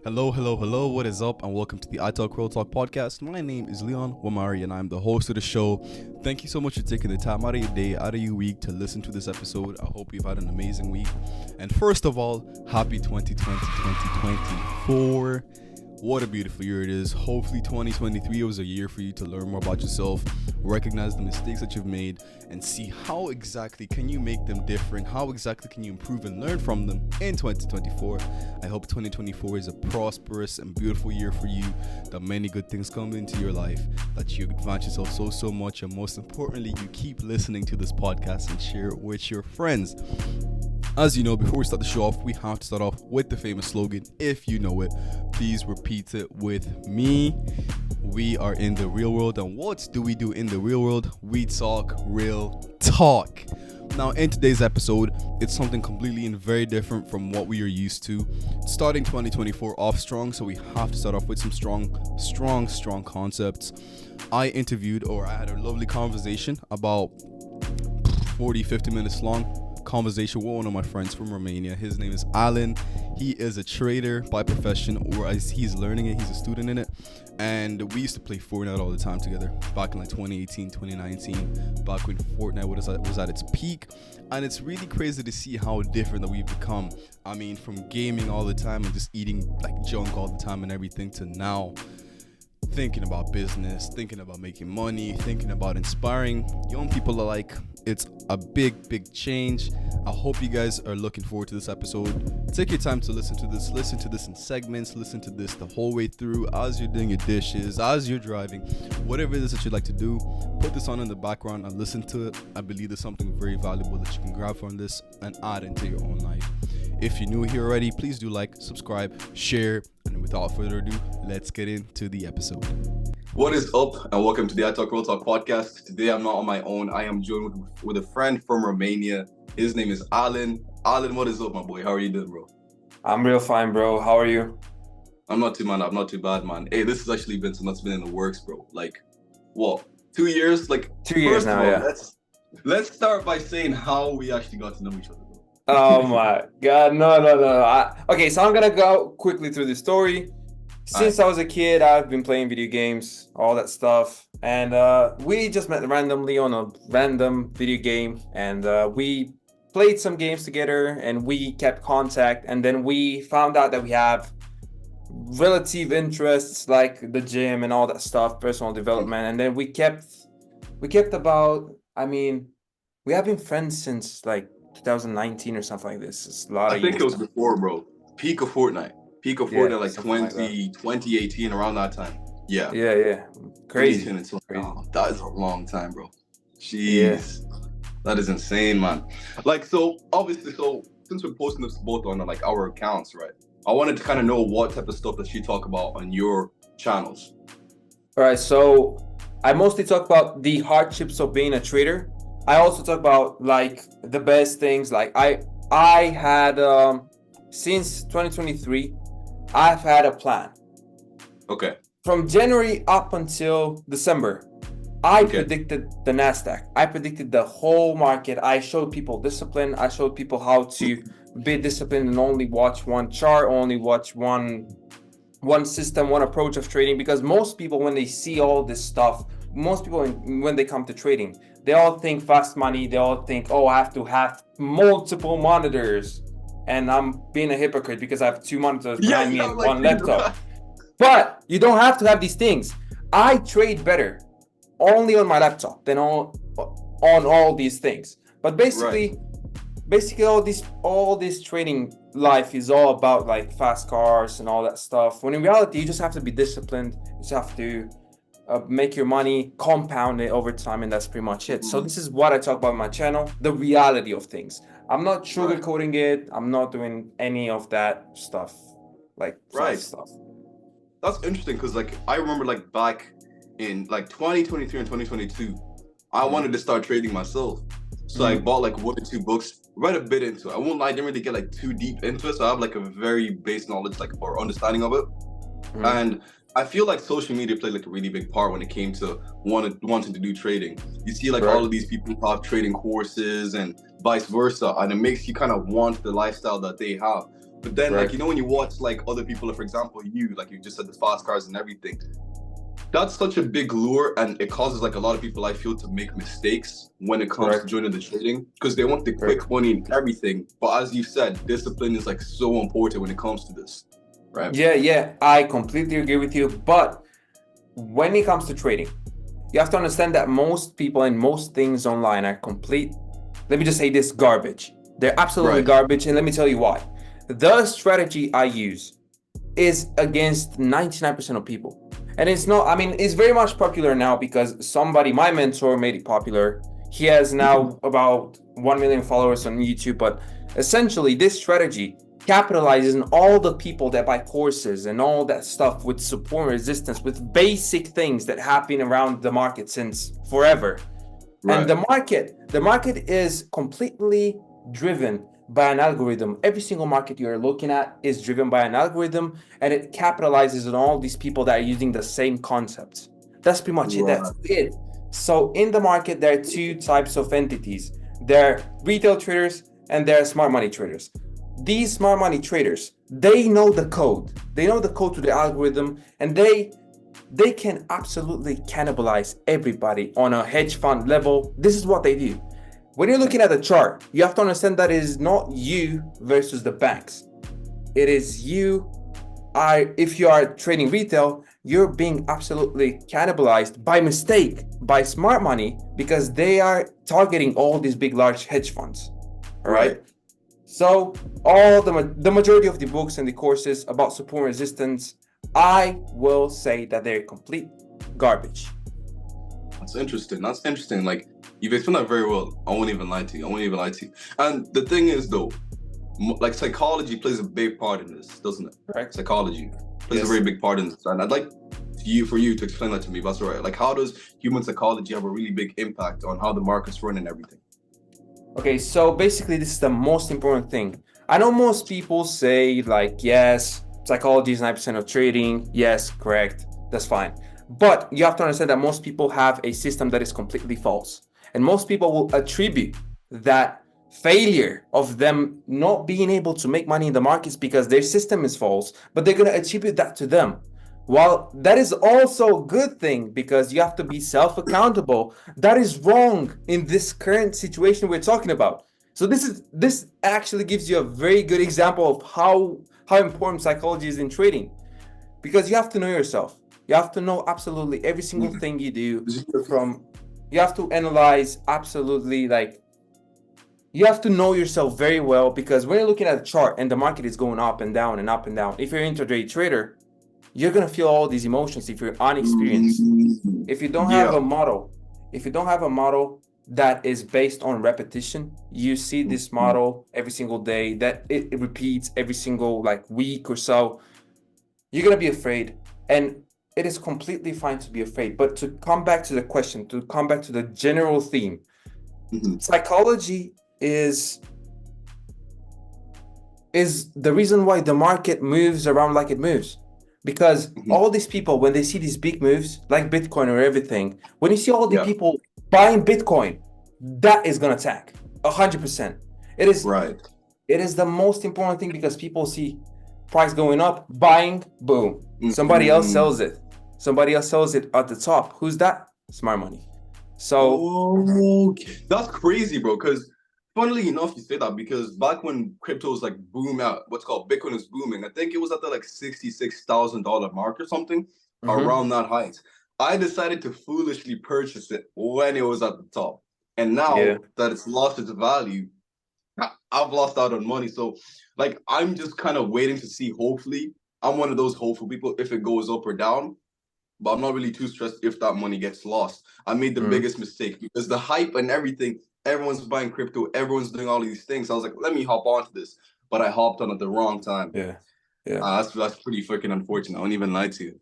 Hello, hello, hello. What is up? And welcome to the I Talk Real Talk podcast. My name is Leon Wamari, and I'm the host of the show. Thank you so much for taking the time out of your day, out of your week to listen to this episode. I hope you've had an amazing week. And first of all, happy 2020, 2024. What a beautiful year it is. Hopefully 2023 was a year for you to learn more about yourself, recognize the mistakes that you've made, and see how exactly can you make them different, how exactly can you improve and learn from them in 2024. I hope 2024 is a prosperous and beautiful year for you, that many good things come into your life, that you advance yourself so much, and most importantly, you keep listening to this podcast and share it with your friends. As you know, before we start the show off, we have to start off with the famous slogan. If you know it, please repeat it with me. We are in the real world, and what do we do in the real world? We talk real talk. Now, in today's episode, it's something completely and very different from what we are used to. Starting 2024 off strong, so we have to start off with some strong concepts. I had a lovely conversation about 40-50 minutes long. Conversation with one of my friends from Romania. His name is Alin. He is a trader by profession, or as he's learning it, he's a student in it. And we used to play Fortnite all the time together back in like 2018, 2019, back when Fortnite was at its peak. And it's really crazy to see how different that we've become. I mean, from gaming all the time and just eating like junk all the time and everything, to now thinking about business, thinking about making money, thinking about inspiring young people alike. It's a big change. I hope you guys are looking forward to this episode. Take your time to listen to this in segments, listen to this the whole way through, as you're doing your dishes, as you're driving, whatever it is that you'd like to do. Put this on in the background and listen to it. I believe there's something very valuable that you can grab from this and add into your own life. If you're new here already, please do like, subscribe, share, and without further ado, let's get into the episode. What is up, and welcome to the I Talk Real Talk podcast. Today I'm not on my own. I am joined with a friend from Romania. His name is Alin. Alin, what is up, my boy? How are you doing, bro? I'm real fine, bro. How are you? I'm not too bad, man. Hey, this has actually been something that's been in the works, bro. Like, what? 2 years? Like 2 years now, yeah. Let's start by saying how we actually got to know each other, bro. Oh my God, no. Okay, so I'm gonna go quickly through the story. Since I was a kid, I've been playing video games, all that stuff. And we just met randomly on a random video game. And we played some games together and we kept contact. And then we found out that we have relative interests like the gym and all that stuff, personal development. And then we kept about, we have been friends since like 2019 or something like this. It's a lot of years. I think it was before, bro. Peak of Fortnite, like 2018, around that time. Yeah. Crazy. Oh, that is a long time, bro. Jeez. That is insane, man. Like, so obviously, since we're posting this both on like our accounts, right? I wanted to kind of know what type of stuff that you talk about on your channels. All right, so I mostly talk about the hardships of being a trader. I also talk about like the best things. Like I had since 2023, I've had a plan. Okay. From January up until December, I predicted the NASDAQ. I predicted the whole market. I showed people discipline. I showed people how to be disciplined and only watch one chart, only watch one system, one approach of trading. Because most people, when they see all this stuff, when they come to trading, they all think fast money. They all think, oh, I have to have multiple monitors. And I'm being a hypocrite because I have 2 monitors behind me and one laptop. But you don't have to have these things. I trade better only on my laptop than on all these things. But basically all this trading life is all about like fast cars and all that stuff. When in reality, you just have to be disciplined. You just have to make your money, compound it over time, and that's pretty much it. So this is what I talk about on my channel, the reality of things. I'm not sugarcoating it. I'm not doing any of that stuff, stuff. That's interesting because like I remember like back in like 2023 and 2022, I wanted to start trading myself. So I bought like 1 or 2 books, read a bit into it. I won't lie, I didn't really get like too deep into it. So I have like a very base knowledge or understanding of it. And I feel like social media played like a really big part when it came to wanting to do trading. You see like all of these people who have trading courses and vice versa, and it makes you kind of want the lifestyle that they have. But then, like, you Correct. know, when you watch like other people, for example, like you just said, the fast cars and everything, that's such a big lure, and it causes like a lot of people, I feel, to make mistakes when it comes to Correct. joining the trading because they want the Correct. quick money and everything. But as you said, discipline is like so important when it comes to this, right? Yeah, yeah, I completely agree with you. But when it comes to trading, you have to understand that most people and most things online are complete, let me just say this, garbage. They're absolutely Right. garbage, and let me tell you why. The strategy I use is against 99% of people. And it's not, I mean, it's very much popular now because somebody, my mentor, made it popular. He has now about 1 million followers on YouTube, but essentially, this strategy capitalizes on all the people that buy courses and all that stuff with support and resistance, with basic things that happen around the market since forever. And Right. the market is completely driven by an algorithm. Every single market you're looking at is driven by an algorithm, and it capitalizes on all these people that are using the same concepts. That's pretty much it. That's Right. it. So in the market, there are two types of entities. There are retail traders and there are smart money traders. These smart money traders, they know the code. They know the code to the algorithm, and they can absolutely cannibalize everybody on a hedge fund level. This is what they do. When you're looking at the chart, you have to understand that it is not you versus the banks. It is you. If you are trading retail, you're being absolutely cannibalized by mistake by smart money because they are targeting all these big, large hedge funds. All right. Right. So all the majority of the books and the courses about support and resistance, I will say that they're complete garbage. That's interesting. That's interesting. Like, you've explained that very well. I won't even lie to you. I won't even lie to you. And the thing is, though, like psychology plays a big part in this, doesn't it? Correct? Psychology plays a Yes. very big part in this, and I'd like for you to explain that to me. If that's all right. Like, how does human psychology have a really big impact on how the markets run and everything? Okay, so basically, this is the most important thing. I know most people say, like, yes, psychology is 9% of trading. Yes, correct. That's fine. But you have to understand that most people have a system that is completely false. And most people will attribute that failure of them not being able to make money in the markets because their system is false, but they're going to attribute that to them. While that is also a good thing because you have to be self-accountable, that is wrong in this current situation we're talking about. So this actually gives you a very good example of how important psychology is in trading, because you have to know yourself. You have to know absolutely every single Mhm. thing you do. From You have to analyze absolutely, like, you have to know yourself very well, because when you're looking at a chart and the market is going up and down and up and down, if you're an intraday trader, you're gonna feel all these emotions if you're unexperienced. If you don't have Yeah. a model, if you don't have a model that is based on repetition, you see this model every single day, that it repeats every single like week or so, you're gonna be afraid. And it is completely fine to be afraid. But to come back to the question, to come back to the general theme, Mhm. psychology is the reason why the market moves around like it moves. Because Mhm. all these people, when they see these big moves, like Bitcoin or everything, when you see all the Yeah. people buying Bitcoin, that is gonna tank 100%. It is Right. it is the most important thing, because people see price going up, buying, boom. Somebody else Mhm. sells it. Somebody else sells it at the top. Who's that? Smart money. So Okay, that's crazy, bro. Because funnily enough, you say that because back when crypto was like boom out, what's called Bitcoin is booming. I think it was at the like $66,000 mark or something, mhm. around that height. I decided to foolishly purchase it when it was at the top, and Yeah. now that it's lost its value, I've lost out on money. So, like, I'm just kind of waiting to see. Hopefully, I'm one of those hopeful people if it goes up or down, but I'm not really too stressed if that money gets lost. I made the Mhm. biggest mistake because the hype and everything, everyone's buying crypto, everyone's doing all these things. I was like, let me hop onto this, but I hopped on at the wrong time. Yeah. Yeah. That's pretty freaking unfortunate. I won't even lie to you.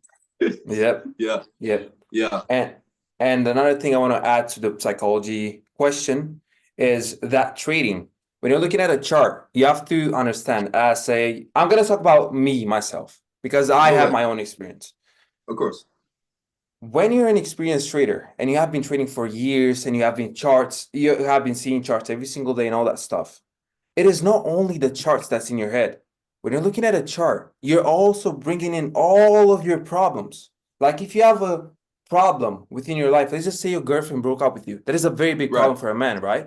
Yep. Yeah, Yep. yeah. And and another thing I want to add to the psychology question is that trading, when you're looking at a chart, you have to understand, say, I'm gonna talk about me, myself, because I Go have ahead. my own experience. Of course. When you're an experienced trader and you have been trading for years and you have been seeing charts every single day and all that stuff, it is not only the charts that's in your head. when you're looking at a chart, you're also bringing in all of your problems. Like if you have a problem within your life, let's just say your girlfriend broke up with you. That is a very big Right. problem for a man, right?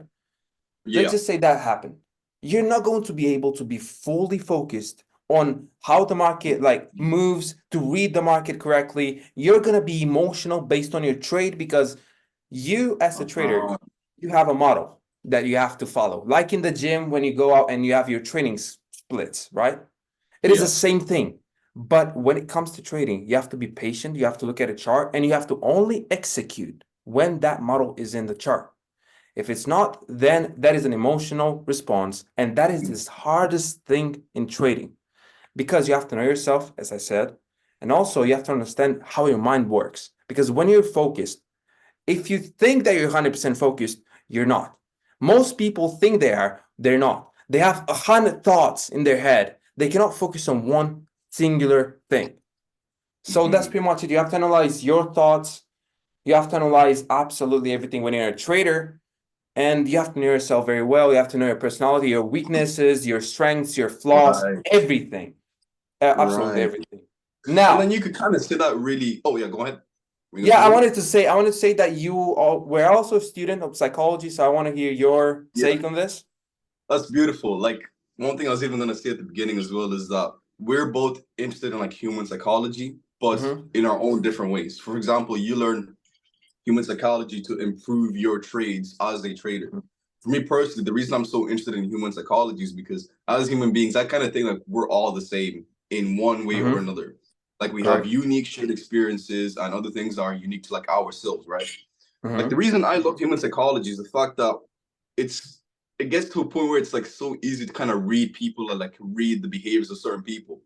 Let's Yeah. just say that happened. You're not going to be able to be fully focused on how the market like moves, to read the market correctly. You're gonna be emotional based on your trade because you as a trader, Uh, you have a model that you have to follow. Like in the gym when you go out and you have your training splits, right? It is the yeah. same thing. But when it comes to trading, you have to be patient, you have to look at a chart, and you have to only execute when that model is in the chart. If it's not, then that is an emotional response. And that is the hardest thing in trading because you have to know yourself, as I said, and also you have to understand how your mind works. Because when you're focused, if you think that you're 100% focused, you're not. Most people think they are, they're not. They have 100 thoughts in their head. They cannot focus on one singular thing. So that's Mhm. pretty much it. You have to analyze your thoughts. You have to analyze absolutely everything when you're a trader. And you have to know yourself very well. You have to know your personality, your weaknesses, your strengths, your flaws, Right. everything. Absolutely Right. everything. And then Now, you could kind of say that really. Oh yeah, go ahead. Were you gonna yeah, say something? I wanted to say that you all were also a student of psychology, so I want to hear your Yeah, take on this. that's beautiful. Like one thing I was even gonna say at the beginning as well is that we're both interested in like human psychology, but Mm-hmm. in our own different ways. For example, you learn human psychology to improve your trades as a trader. For me personally, the reason I'm so interested in human psychology is because as human beings, I kind of think like we're all the same in one way or Mm-hmm. another. Like we have Correct. unique shared experiences and other things that are unique to like ourselves, right? Like the Mm-hmm. reason I love human psychology is the fact that it's it gets to a point where it's like so easy to kind of read people and like read the behaviors of certain people.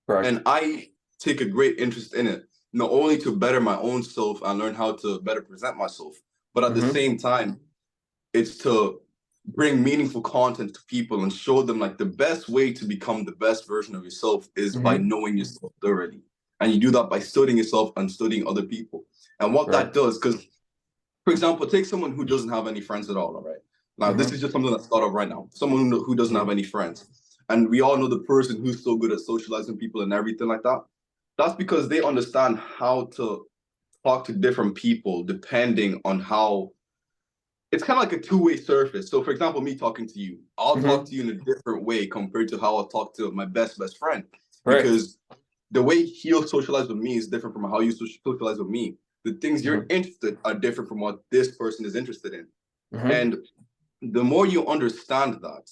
Correct. And I take a great interest in it, not only to better my own self and learn how to better present myself, but at the Mm-hmm. same time, it's to bring meaningful content to people and show them like the best way to become the best version of yourself is by Mm-hmm. knowing yourself thoroughly. And you do that by studying yourself and studying other people. And what that Correct. does, because for example, take someone who doesn't have any friends at all right? Now, this Mm-hmm. is just something that's thought of right now. Someone who doesn't have Mm-hmm. any friends. And we all know the person who's so good at socializing people and everything like that. That's because they understand how to talk to different people depending on how it's kind of like a two-way surface. So, for example, me talking to you, I'll talk Mm-hmm. to you in a different way compared to how I'll talk to my best friend, Correct. because the way he'll socialize with me is different from how you socialize with me. The things you're Mm-hmm. interested are different from what this person is interested in, Mm-hmm. and the more you understand that,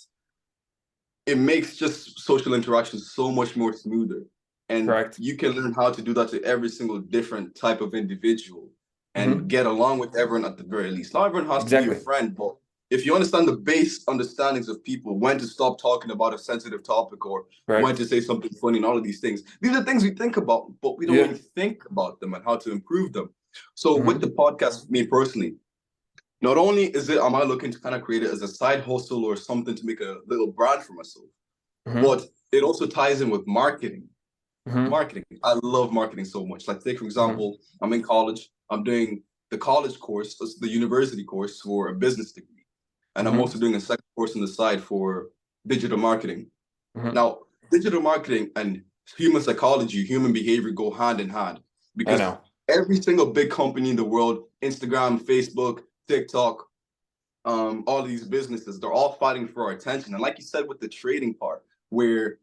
it makes just social interactions so much more smoother. And Correct. you can learn how to do that to every single different type of individual and Mm-hmm. get along with everyone at the very least. Not everyone has to be your Exactly. friend, but if you understand the base understandings of people, when to stop talking about a sensitive topic or when Correct. to say something funny and all of these are things we think about, but we don't Yeah. really think about them and how to improve them. So with the Mm-hmm. podcast, me personally, not only is it am I looking to kind of create it as a side hustle or something to make a little brand for myself, Mm-hmm. but it also ties in with marketing. Mm-hmm. Marketing. I love marketing so much. Like, take for Mm-hmm. example, I'm in college. I'm doing the college course, the university course for a business degree, and I'm Mm-hmm. also doing a second course on the side for digital marketing. Mm-hmm. Now, digital marketing and human psychology, human behavior go hand in hand I because know. every single big company in the world, Instagram, Facebook, TikTok, all these businesses, they're all fighting for our attention. And like you said with the trading part, where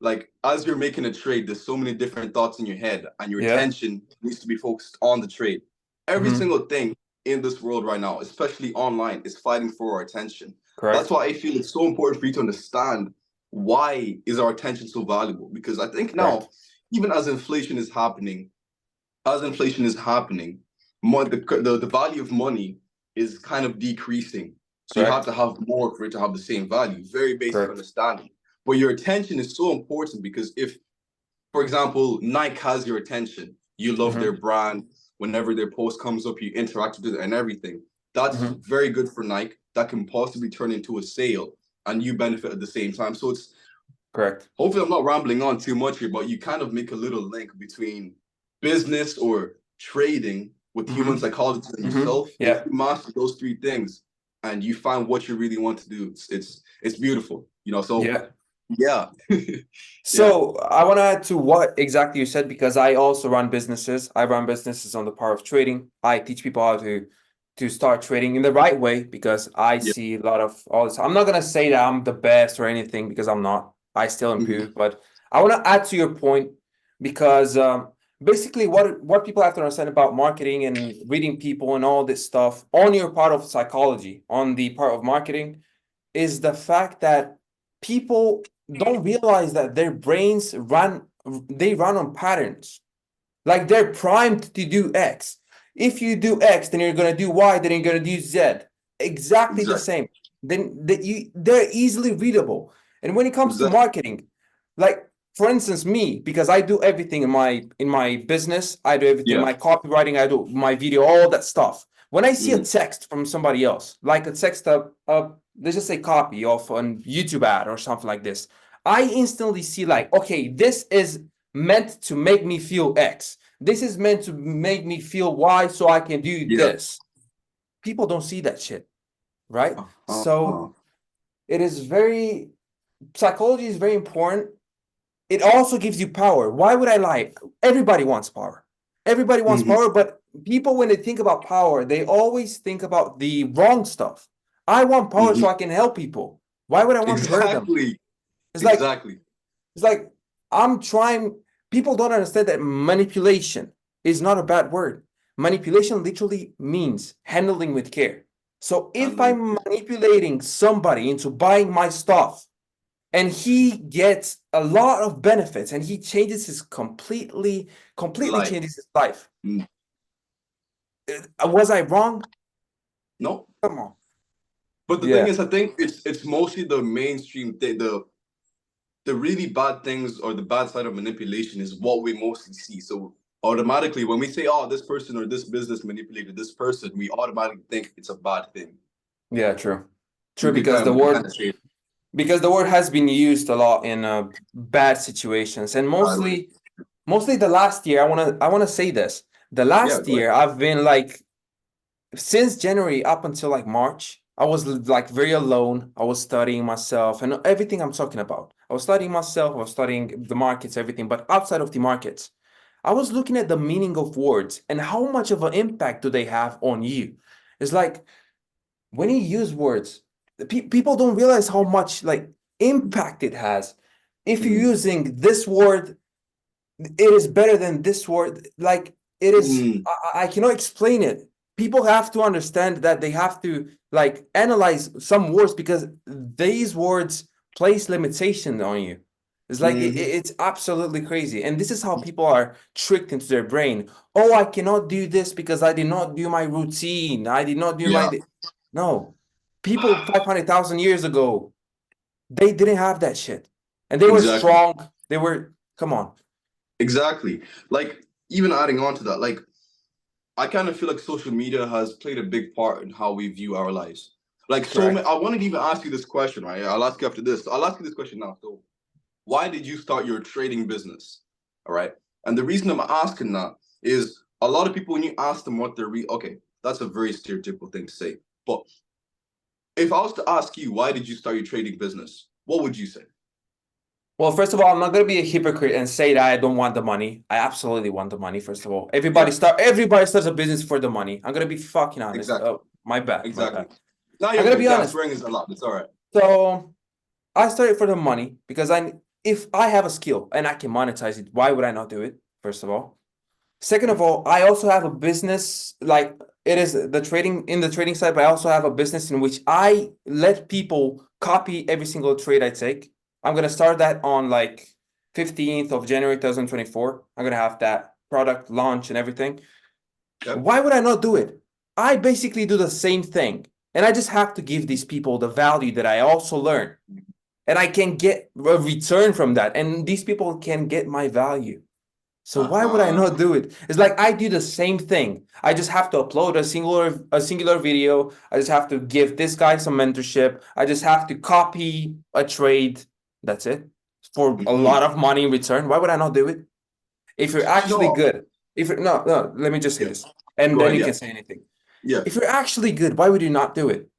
like as you're making a trade, there's so many different thoughts in your head, and your Yeah. attention needs to be focused on the trade. Every Mm-hmm. single thing in this world right now, especially online, is fighting for our attention. That's Correct. why I feel it's so important for you to understand why is our attention so valuable. Because I think Correct. now, even as inflation is happening, more the value of money is kind of decreasing. So you have Correct. to have more for it to have the same value. Very basic Correct. understanding. But your attention is so important because if, for example, Nike has your attention, you love their Mm-hmm. brand. Whenever their post comes up, you interact with it and everything. That's Mm-hmm. very good for Nike. That can possibly turn into a sale, and you benefit at the same time. So it's Correct. hopefully I'm not rambling on too much here, but you kind of make a little link between business or trading with human Mm-hmm. psychology and Mm-hmm. yourself. If Yeah. you master those three things and you find what you really want to do, it's beautiful, you know. So Yeah. Yeah. Yeah. So I want to add to what exactly you said because I also run businesses. I run businesses on the power of trading. I teach people how to start trading in the right way because I Yeah. see a lot of all this. I'm not gonna say that I'm the best or anything because I'm not. I still Mhm. improve, but I want to add to your point because basically what people have to understand about marketing and reading people and all this stuff on your part of psychology, on the part of marketing, is the fact that people don't realize that their brains run on patterns. Like they're primed to do X. If you do X, then you're gonna do Y, then you're gonna do Z. Exactly the Exactly. same. Then they're easily readable. And when it comes to Exactly. marketing, like for instance, me, because I do everything in my business, I do everything, Yeah. my copywriting, I do my video, all that stuff. When I see a Mhm. text from somebody else, like a text let's just say copy of an YouTube ad or something like this, I instantly see like, okay, this is meant to make me feel X. This is meant to make me feel Y so I can do Yeah. this. People don't see that shit, right? So Uh-huh. it is very, psychology is very important. It also gives you power. Why would I lie? Everybody wants power. Everybody wants Mhm. power, but people, when they think about power, they always think about the wrong stuff. I want power Mhm. so I can help people. Why would I want to hurt them? Exactly. It's like Exactly. It's like I'm trying. People don't understand that manipulation is not a bad word. Manipulation literally means handling with care. So if Handling I'm it. manipulating somebody into buying my stuff and he gets a lot of benefits and he changes his completely Life. changes his life. Mm. Was I wrong? No. Come on. But the thing Yeah. is, I think it's mostly the mainstream thing, the really bad things or the bad side of manipulation is what we mostly see. So automatically when we say, oh, this person or this business manipulated this person, we automatically think it's a bad thing. Yeah, true. We True, could because kind the of we could word kind of say it because the word has been used a lot in bad situations and that way. mostly the last year. I want to say this. The Yeah, last go ahead. year I've been like, since January up until like March, I was like very alone. I was studying myself and everything I'm talking about. I was studying myself, I was studying the markets, everything, but outside of the markets, I was looking at the meaning of words and how much of an impact do they have on you. It's like when you use words, people don't realize how much like impact it has. If you're Mm. using this word, it is better than this word. Like it is, Mm. I cannot explain it. People have to understand that they have to like analyze some words because these words place limitation on you. It's like Mm-hmm. it's absolutely crazy. And this is how people are tricked into their brain. Oh, I cannot do this because I did not do my routine. I did not do Yeah, my. No. People 500,000 years ago, they didn't have that shit. And they were exactly. strong. They were, come on. Exactly. Like even adding on to that, like I kind of feel like social media has played a big part in how we view our lives. Like so Correct. I wanted to even ask you this question, right? I'll ask you after this. I'll ask you this question now. So why did you start your trading business? All right. And the reason I'm asking that is a lot of people, when you ask them what they're okay, that's a very stereotypical thing to say. But if I was to ask you, why did you start your trading business? What would you say? Well, first of all, I'm not gonna be a hypocrite and say that I don't want the money. I absolutely want the money. First of all, Yeah, everybody starts a business for the money. I'm gonna be fucking honest. exactly. Oh, my bad, my Exactly. bad. Now I'm you're gonna good. be Yeah, honest. swearing is allowed. It's all right. So I started for the money because if I have a skill and I can monetize it, why would I not do it? First of all. Second of all, I also have a business like it is the trading in the trading side, but I also have a business in which I let people copy every single trade I take. I'm gonna start that on like 15th of January 2024. I'm gonna have that product launch and everything. Yep. Why would I not do it? I basically do the same thing. And I just have to give these people the value that I also learn. And I can get a return from that. And these people can get my value. So why would I Uh-huh. not do it? It's like I do the same thing. I just have to upload a singular video. I just have to give this guy some mentorship. I just have to copy a trade. That's it. For a Mm-hmm. lot of money in return. Why would I not do it? If you're actually No. good. If you're no, let me just say Yeah. this. And Go then ahead. you Yeah. can say anything. Yeah. If you're actually good, why would you not do it?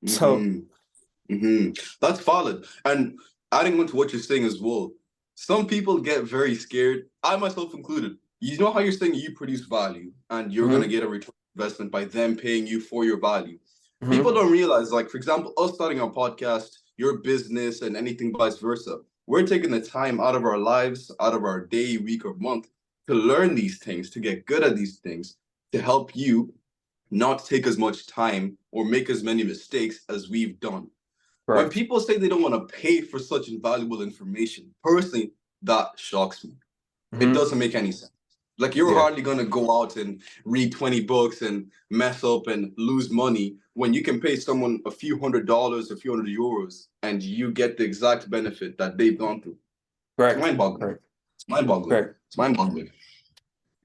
So Mm-hmm. Mm-hmm. That's valid. And adding on to what you're saying as well, some people get very scared, I myself included. You know how you're saying you produce value and you're gonna Mm-hmm. get a return on investment by them paying you for your value. People Mm-hmm. don't realize, like, for example, us starting our podcast, your business, and anything vice versa. We're taking the time out of our lives, out of our day, week, or month to learn these things, to get good at these things, to help you not take as much time or make as many mistakes as we've done. When Correct. people say they don't want to pay for such invaluable information, personally, that shocks me. It Mm-hmm. doesn't make any sense. Like, you're Yeah. hardly gonna go out and read 20 books and mess up and lose money when you can pay someone a few $100s, a few €100, and you get the exact benefit that they've gone through. It's Correct. mind-boggling. Correct. It's mind-boggling. Correct. It's mind-boggling.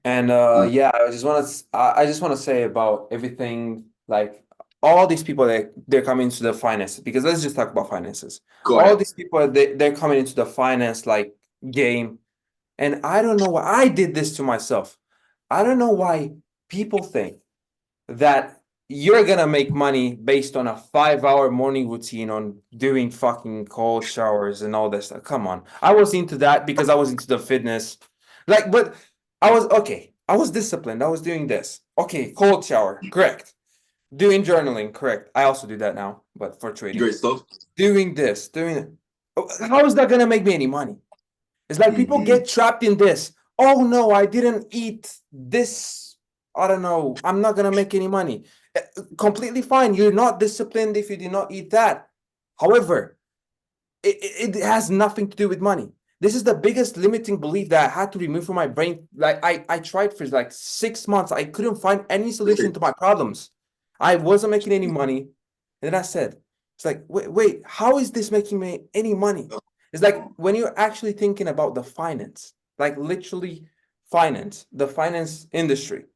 And Mm. yeah, I just want to say about everything, like all these people that they're coming into the finances, because let's just talk about finances. Go All ahead. these people they're coming into the finance like game, and I don't know why I did this to myself. I don't know why people think that you're gonna make money based on a 5 hour morning routine on doing fucking cold showers and all this stuff. Come on. I was into that because I was into the fitness. Like, but I was okay. I was disciplined. I was doing this. Okay, cold shower, correct. Doing journaling, correct. I also do that now, but for trading. Great stuff. Doing this, doing it. How is that gonna make me any money? It's like people Mm-hmm. get trapped in this. Oh no, I didn't eat this. I don't know. I'm not gonna make any money. Completely fine. You're not disciplined if you did not eat that. However, it has nothing to do with money. This is the biggest limiting belief that I had to remove from my brain. Like I tried for like 6 months. I couldn't find any solution to my problems. I wasn't making any money. And then I said, it's like, wait, how is this making me any money? It's like when you're actually thinking about the finance, like literally finance, the finance industry,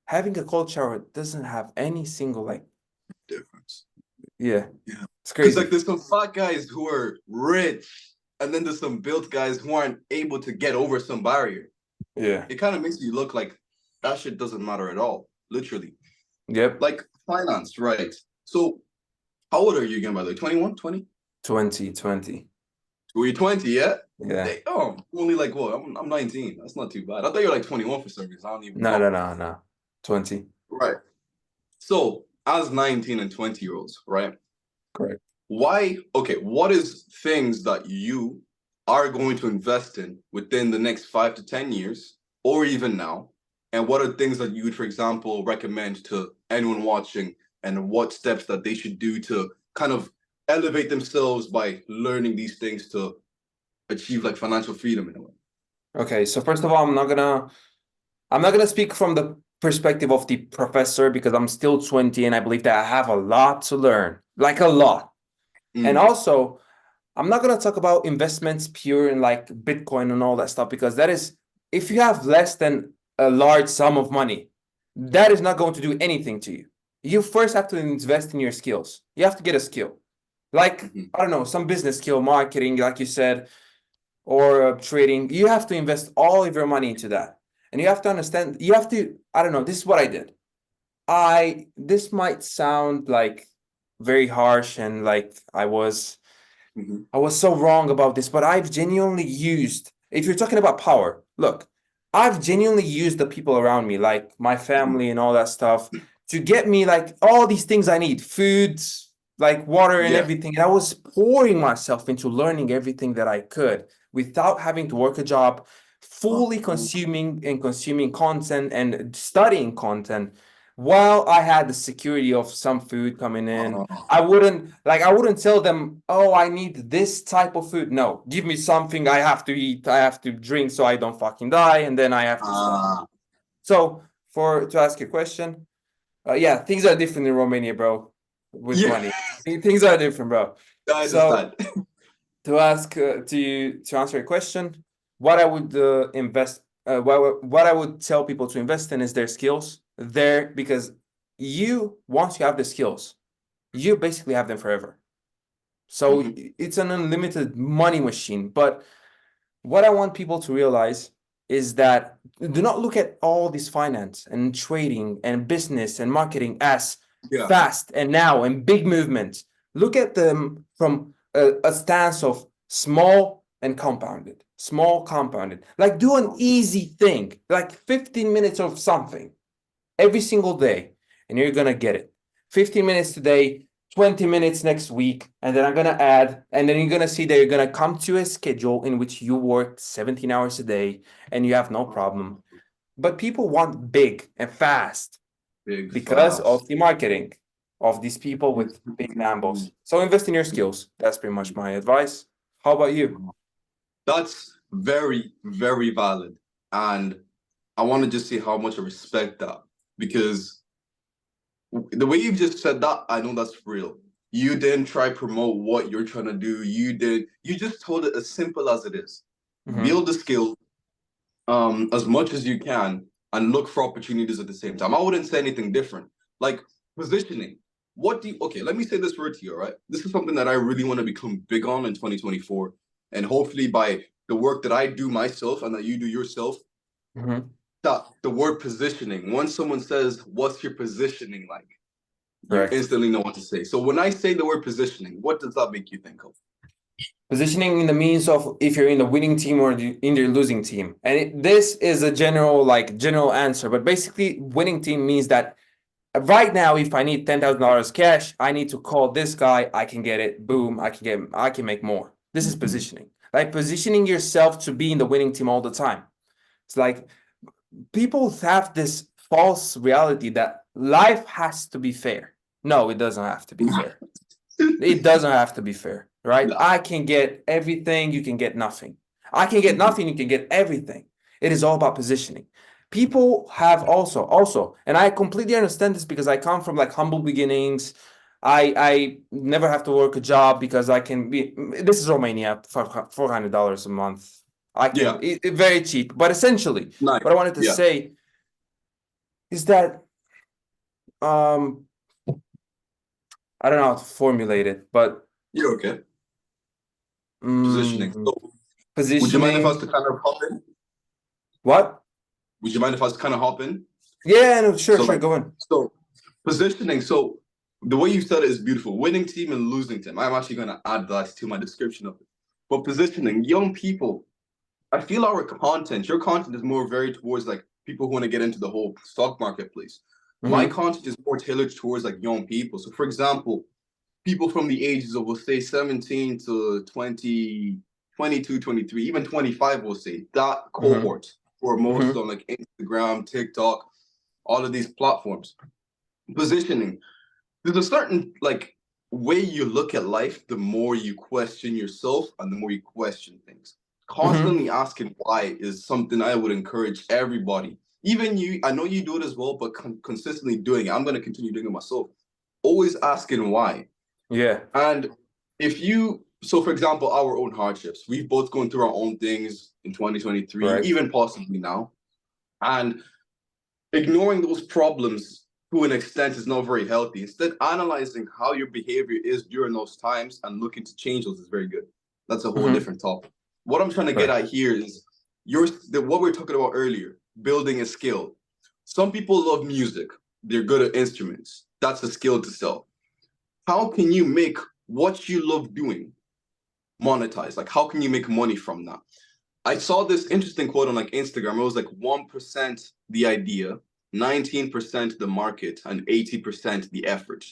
having a cold shower doesn't have any single like, Difference. yeah, Yeah. it's Because, like, crazy. there's some fat guys who are rich, and then there's some built guys who aren't able to get over some barrier. Yeah. It kind of makes you look like that shit doesn't matter at all, literally. Yep. Like, finance, right? So, how old are you again, by the way? 21, 20? 2020. Were you 20 yet? Yeah. Oh, only like what? I'm 19. That's not too bad. I thought you were like 21 for some reason. I don't even No, no, know. no, no. 20. Right. So, as 19 and 20-year-olds, right? Correct. Why? Okay, what is things that you are going to invest in within the next 5 to 10 years, or even now? And what are things that you would, for example, recommend to anyone watching, and what steps that they should do to kind of elevate themselves by learning these things to achieve like financial freedom in a way? Okay, so first of all, I'm not gonna speak from the perspective of the professor because I'm still 20 and I believe that I have a lot to learn, like a lot. And Mm, also, I'm not gonna talk about investments pure in like Bitcoin and all that stuff because that is, if you have less than a large sum of money, that is not going to do anything to you. You first have to invest in your skills. You have to get a skill. Like, mhm. I don't know, some business skill, marketing, like you said, or trading. You have to invest all of your money into that. And you have to understand, you have to, I don't know, this is what I did. This might sound like very harsh and like Mhm. I was so wrong about this, but I've genuinely used, if you're talking about power, look, I've genuinely used the people around me, like my Mhm. family and all that stuff, to get me like all these things I need, foods, like water and Yeah. everything. And I was pouring myself into learning everything that I could without having to work a job, fully Uh-huh. consuming content and studying content while I had the security of some food coming in. Uh, I wouldn't tell them, oh, I need this type of food. No, give me something I have to eat, I have to drink so I don't fucking die, and then I have to study. uh, So to ask your question, yeah, things are different in Romania, bro, with yeah, money. Things are different, bro. I So understand. to answer your question, what I would invest, what I would tell people to invest in is their skills. There, because you once you have the skills, you basically have them forever. So Mhm. it's an unlimited money machine. But what I want people to realize is that do not look at all this finance and trading and business and marketing as Yeah. fast and now and big movements. Look at them from a stance of small and compounded, small compounded. Like do an easy thing, like 15 minutes of something every single day, and you're gonna get it. 15 minutes today, 20 minutes next week, and then I'm gonna add, and then you're gonna see that you're gonna come to a schedule in which you work 17 hours a day and you have no problem. But people want big and fast Big because fast. of the marketing of these people with big Lambos. So invest in your skills. That's pretty much my advice. How about you? That's very, very valid. And I want to just say how much I respect that because the way you've just said that, I know that's real. You didn't try promote what you're trying to do. You just told it as simple as it is. Mhm. Build the skill as much as you can and look for opportunities at the same time. I wouldn't say anything different. Like positioning. Okay, let me say this word to you, all right? This is something that I really want to become big on in 2024. And hopefully by the work that I do myself and that you do yourself, Mhm. that the word positioning, once someone says, what's your positioning like? You Correct. instantly know what to say. So when I say the word positioning, what does that make you think of? Positioning in the means of if you're in the winning team or in the losing team. And this is a general answer, but basically winning team means that right now if I need $10,000 cash, I need to call this guy, I can get it, boom, I can make more. This is positioning. Like positioning yourself to be in the winning team all the time. It's like people have this false reality that life has to be fair. No, it doesn't have to be fair. It doesn't have to be fair, right? Nah. I can get everything, you can get nothing. I can get nothing, you can get everything. It is all about positioning. People have also, and I completely understand this because I come from like humble beginnings. I never have to work a job because I can be. This is Romania for $400 a month. I can Yeah, very cheap, but essentially, nice. what I wanted to Yeah, say is that um I don't know how to formulate it, but you're okay. Positioning. mm, So would you mind if I was positioning. to kind of hop in? What? Would you mind if I was to kind of hop in? Yeah, no, sure, So sure, like, go on. so positioning. So the way you said it is beautiful. Winning team and losing team. I'm actually gonna add that to my description of it. But positioning, young people, I feel your content is more very towards like people who want to get into the whole stock marketplace. My Mm-hmm. content is more tailored towards like young people. So for example, people from the ages of, we'll say, 17 to 20, 22, 23, even 25, we'll say, that Mm-hmm. cohort, or most Mm-hmm. on like Instagram, TikTok, all of these platforms. Positioning. There's a certain like way you look at life, the more you question yourself and the more you question things. Mm-hmm. Constantly asking why is something I would encourage everybody. Even you, I know you do it as well, but consistently doing it. I'm going to continue doing it myself. Always asking why. Yeah, And so for example, our own hardships, we've both gone through our own things in 2023, correct. even possibly now. And ignoring those problems to an extent is not very healthy. Instead, analyzing how your behavior is during those times and looking to change those is very good. That's a whole Mm-hmm. different topic. What I'm trying to get Correct. at here is what we were talking about earlier, building a skill. Some people love music. They're good at instruments. That's a skill to sell. How can you make what you love doing monetize? Like, how can you make money from that? I saw this interesting quote on like Instagram. It was like 1% the idea, 19% the market, and 80% the effort.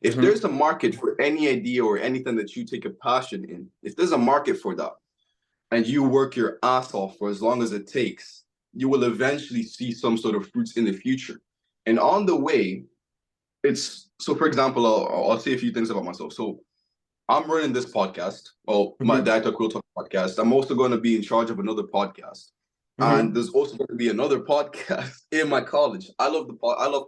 If Mm-hmm. there's a market for any idea or anything that you take a passion in, if there's a market for that and you work your ass off for as long as it takes, you will eventually see some sort of fruits in the future. And on the way, it's so for example, I'll say a few things about myself. So I'm running this podcast. Oh, my Mm-hmm. Dad Talk Real Talk podcast. I'm also going to be in charge of another podcast, and Mm-hmm. there's also going to be another podcast in my college. I love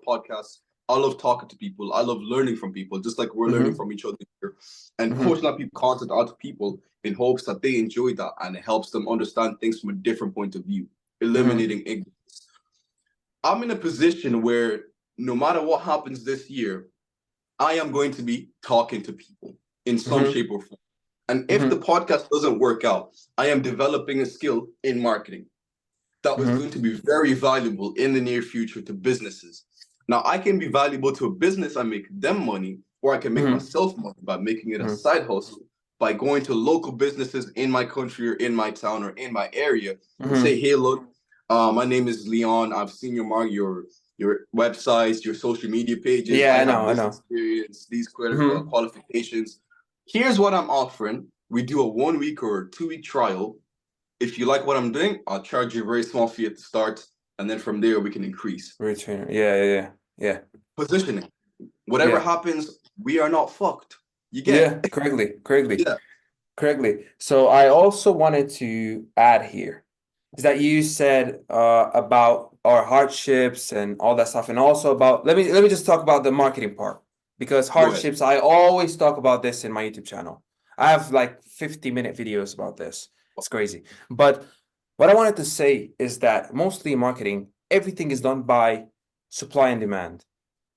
podcasts. I love talking to people. I love learning from people, just like we're learning Mm-hmm. from each other here, and Mm-hmm. pushing that people content out to people in hopes that they enjoy that and it helps them understand things from a different point of view, Mm-hmm. eliminating ignorance. I'm in a position where no matter what happens this year, I am going to be talking to people in some Mm-hmm. shape or form. And if the Mm-hmm. podcast doesn't work out, I am developing a skill in marketing that was Mm-hmm. going to be very valuable in the near future to businesses. Now, I can be valuable to a business and make them money, or I can make Mm-hmm. myself money by making it a Mm-hmm. side hustle by going to local businesses in my country or in my town or in my area and Mm-hmm. say, hey, look, my name is Leon. I've seen your websites, your social media pages. Yeah, I I have know, I this know. experience, these Mm-hmm. qualifications. Here's what I'm offering. We do a 1 week or 2 week trial. If you like what I'm doing, I'll charge you a very small fee at the start, and then from there we can increase. Retrainer. Yeah. Positioning. Whatever Yeah. happens, we are not fucked. You get? Yeah, correctly. Yeah. Correctly. So I also wanted to add here is that you said about our hardships and all that stuff, and also about let me just talk about the marketing part because Go ahead. hardships, I always talk about this in my YouTube channel. I have like 50-minute videos about this. It's crazy. But what I wanted to say is that mostly in marketing, everything is done by supply and demand.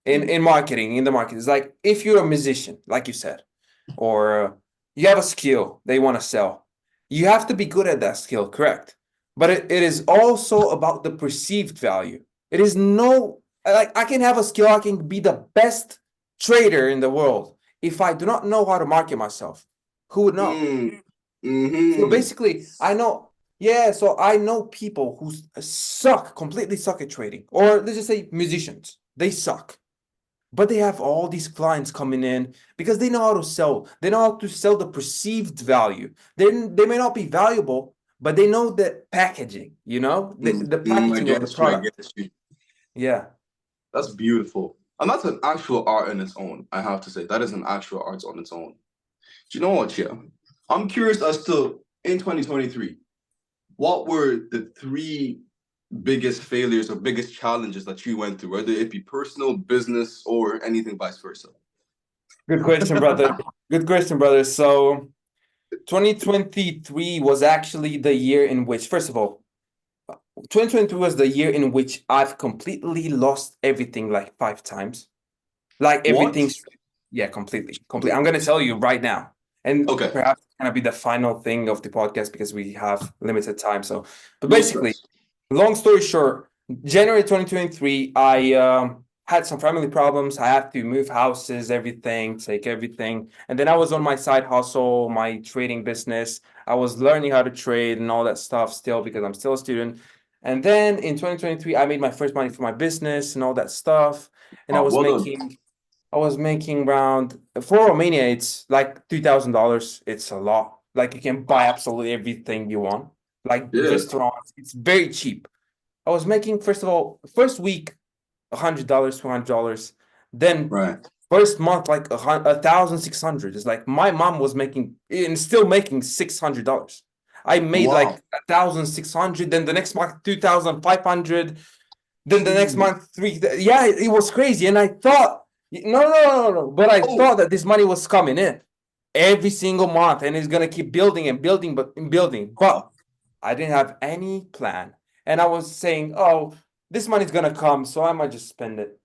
In marketing, in the market, it's like if you're a musician, like you said, or you have a skill they want to sell, you have to be good at that skill, correct? But it is also about the perceived value. It is no, like I can have a skill, I can be the best trader in the world. If I do not know how to market myself, who would know? Mm. So Mm-hmm. basically, I know, yeah, so I know people who completely suck at trading, or let's just say musicians, they suck. But they have all these clients coming in because they know how to sell. They know how to sell the perceived value. They may not be valuable, but they know the packaging, the I packaging of the get you. I product. get you. Yeah. That's beautiful. And that's an actual art in its own. I have to say, that is an actual art on its own. Do you know what, yeah? I'm curious as to in 2023, what were the three biggest failures or biggest challenges that you went through, whether it be personal, business, or anything vice versa? Good question, brother. Good question, brother. So 2023 was actually the year in which, first of all, 2023 was the year in which I've completely lost everything like 5 times. Like What? everything's, yeah, completely, completely. I'm gonna tell you right now, and Okay, perhaps it's gonna be the final thing of the podcast because we have limited time. So, but no basically, stress. long story short, January 2023, I had some family problems. I had to move houses, everything, take everything, and then I was on my side hustle, my trading business. I was learning how to trade and all that stuff still because I'm still a student. And then in 2023, I made my first money for my business and all that stuff. And Well done. I was making around for Romania, it's like $2,000. It's a lot. Like you can buy absolutely everything you want. Like Yeah, restaurants, it's very cheap. I was making first of all, first week $100, $200. Then right. first month like 1,600. It's like my mom was making and still making $600. I made Wow. like 1,600. Then the next month 2,500. Then the next Jeez. month, three. Yeah, it was crazy. And I thought, no. But I Oh, thought that this money was coming in every single month and it's gonna keep building and building, but building. But I didn't have any plan. And I was saying, oh, this money's gonna come, so I might just spend it.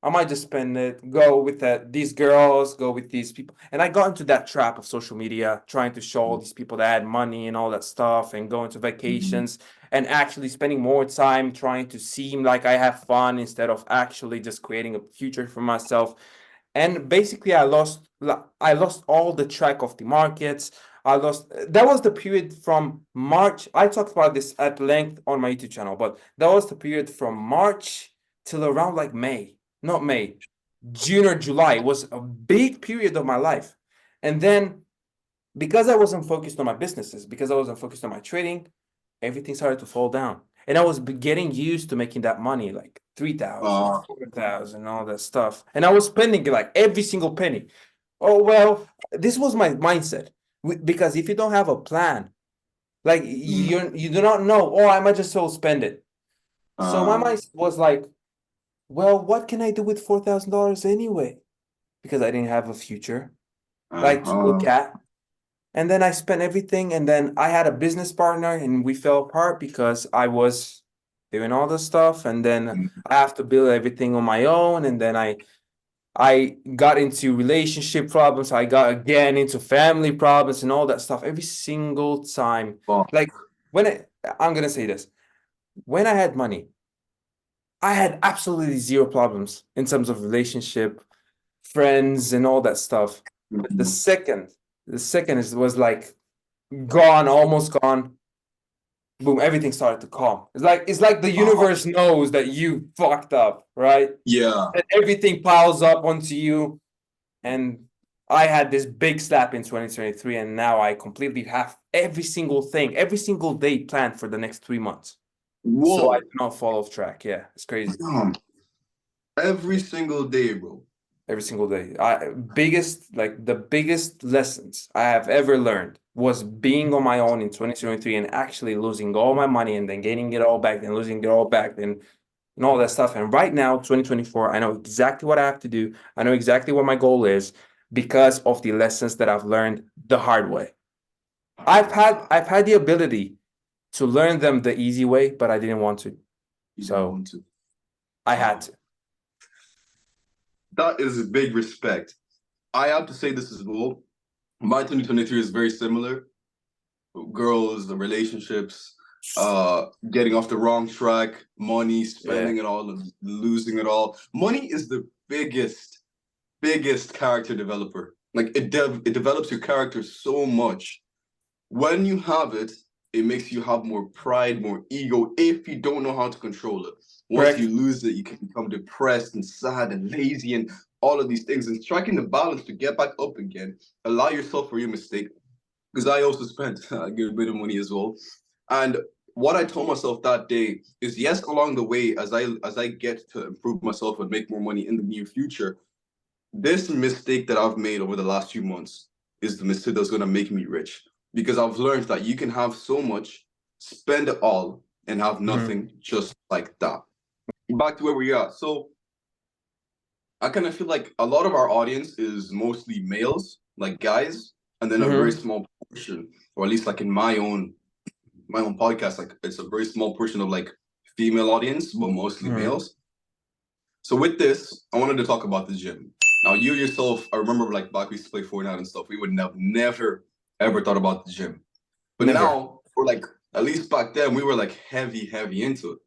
I might just spend it, go with these girls, go with these people. And I got into that trap of social media, trying to show all these people that had money and all that stuff, and going to vacations and actually spending more time trying to seem like I have fun instead of actually just creating a future for myself. And basically, I lost all the track of the markets. I lost. That was the period from March. I talked about this at length on my YouTube channel, but that was the period from March till around like May, not May, June or July. It was a big period of my life. And then because I wasn't focused on my businesses, because I wasn't focused on my trading, everything started to fall down. And I was getting used to making that money, like 3,000, uh, 4,000, all that stuff. And I was spending like every single penny. Oh, well, this was my mindset. Because if you don't have a plan, like you do not know, oh, I might just so spend it. So my uh, mind was like, well, what can I do with $4,000 anyway? Because I didn't have a future like to look uh, at. And then I spent everything, and then I had a business partner, and we fell apart because I was doing all the stuff, and then I have to build everything on my own, and then I got into relationship problems, I got again into family problems and all that stuff every single time. well, Like I'm gonna say this, when I had money, I had absolutely zero problems in terms of relationship, friends, and all that stuff. The second The second was like gone, almost gone. Boom, everything started to calm. It's like the universe knows that you fucked up, right? Yeah. And everything piles up onto you. And I had this big slap in 2023, and now I completely have every single thing, every single day planned for the next 3 months. So I Whoa. do not fall off track. Yeah, it's crazy. Damn. Every single day, bro. Every single day. The biggest lessons I have ever learned was being on my own in 2023 and actually losing all my money and then gaining it all back, then losing it all back, and all that stuff. And right now, 2024, I know exactly what I have to do. I know exactly what my goal is because of the lessons that I've learned the hard way. I've had the ability to learn them the easy way, but I didn't want to. You don't So want to. I had to. That is a big respect. I have to say this as well. My 2023 is very similar. Girls, the relationships, getting off the wrong track, money, spending it all, and losing it all. Money is the biggest character developer. Like it develops your character so much. When you have it, it makes you have more pride, more ego, if you don't know how to control it. Once Correct. you lose it, you can become depressed and sad and lazy and all of these things. And striking the balance to get back up again, allow yourself for your mistake. Because I also spent a good bit of money as well. And what I told myself that day is yes, along the way, as I get to improve myself and make more money in the near future, this mistake that I've made over the last few months is the mistake that's going to make me rich because I've learned that you can have so much, spend it all, and have nothing just like that. Back to where we are. So I kind of feel like a lot of our audience is mostly males, like guys, and then a very small portion, or at least like in my own podcast, like it's a very small portion of like female audience, but mostly males. So with this, I wanted to talk about the gym. Now, you yourself, I remember like back we used to play Fortnite and stuff. We would have never ever thought about the gym. But Never. now, for like at least back then, we were like heavy into it.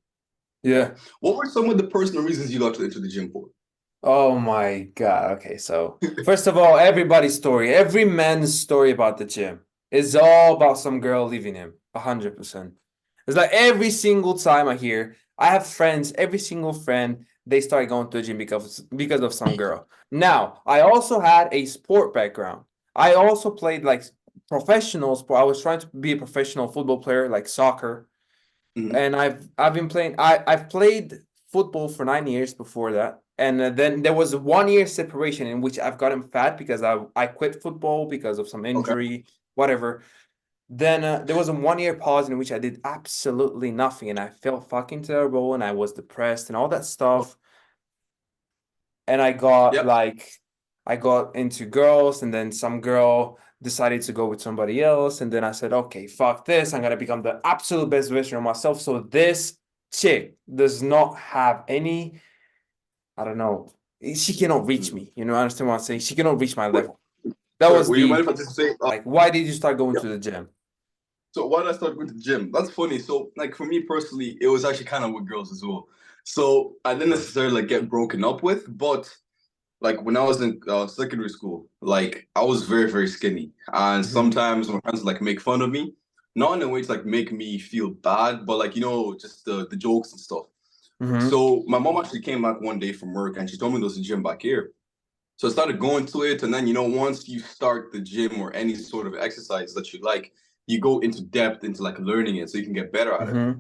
Yeah. What were some of the personal reasons you got into the gym for? Oh my God. Okay, so first of all, everybody's story, every man's story about the gym is all about some girl leaving him. 100%. It's like every single time I have friends, every single friend, they start going to the gym because of some girl. Now, I also had a sport background. I also played like professional sport. I was trying to be a professional football player, like soccer. Mhm. And I've been playing. I've played football for 9 years before that, and then there was a 1 year separation in which I've gotten fat because I quit football because of some Okay. injury, whatever. Then there was a 1 year pause in which I did absolutely nothing, and I felt fucking terrible, and I was depressed and all that stuff. And Yep. I got into girls, and then some girl decided to go with somebody else, and then I said, okay, fuck this, I'm gonna become the absolute best version of myself. So this chick does not have any, I don't know, she cannot reach me. You know, I understand what I'm saying? She cannot reach my Wait, level. That sorry, was would you mind the if I just say, like, why did you start going yeah. to the gym? So why did I start going to the gym? That's funny. So like for me personally, it was actually kind of with girls as well. So I didn't necessarily like get broken up with, but like when I was in secondary school, like I was very skinny, and sometimes my friends would, like make fun of me, not in a way to like make me feel bad, but like just the jokes and stuff. So my mom actually came back one day from work, and she told me there's a gym back here. So I started going to it, and then once you start the gym or any sort of exercise that you like, you go into depth into like learning it, so you can get better at it.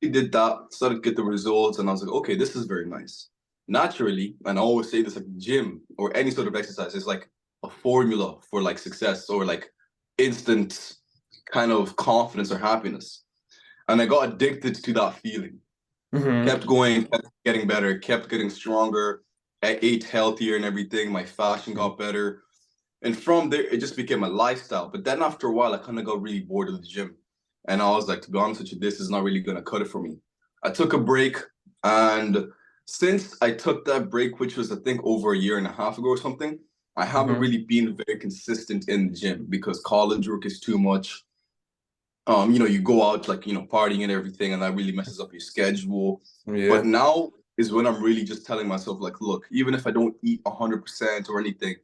We did that, started to get the results, and I was like, okay, this is very nice. Naturally, and I always say this, like gym or any sort of exercise is like a formula for like success or like instant kind of confidence or happiness. And I got addicted to that feeling. Kept going, kept getting better, kept getting stronger. I ate healthier and everything. My fashion got better. And from there, it just became a lifestyle. But then after a while, I kind of got really bored of the gym. And I was like, to be honest with you, this is not really going to cut it for me. I took a break. And since I took that break, which was, I think, over a year and a half ago or something, I haven't really been very consistent in the gym because college work is too much. You go out like, partying and everything, and that really messes up your schedule. But Yeah. now is when I'm really just telling myself, like, look, even if I don't eat 100% or anything,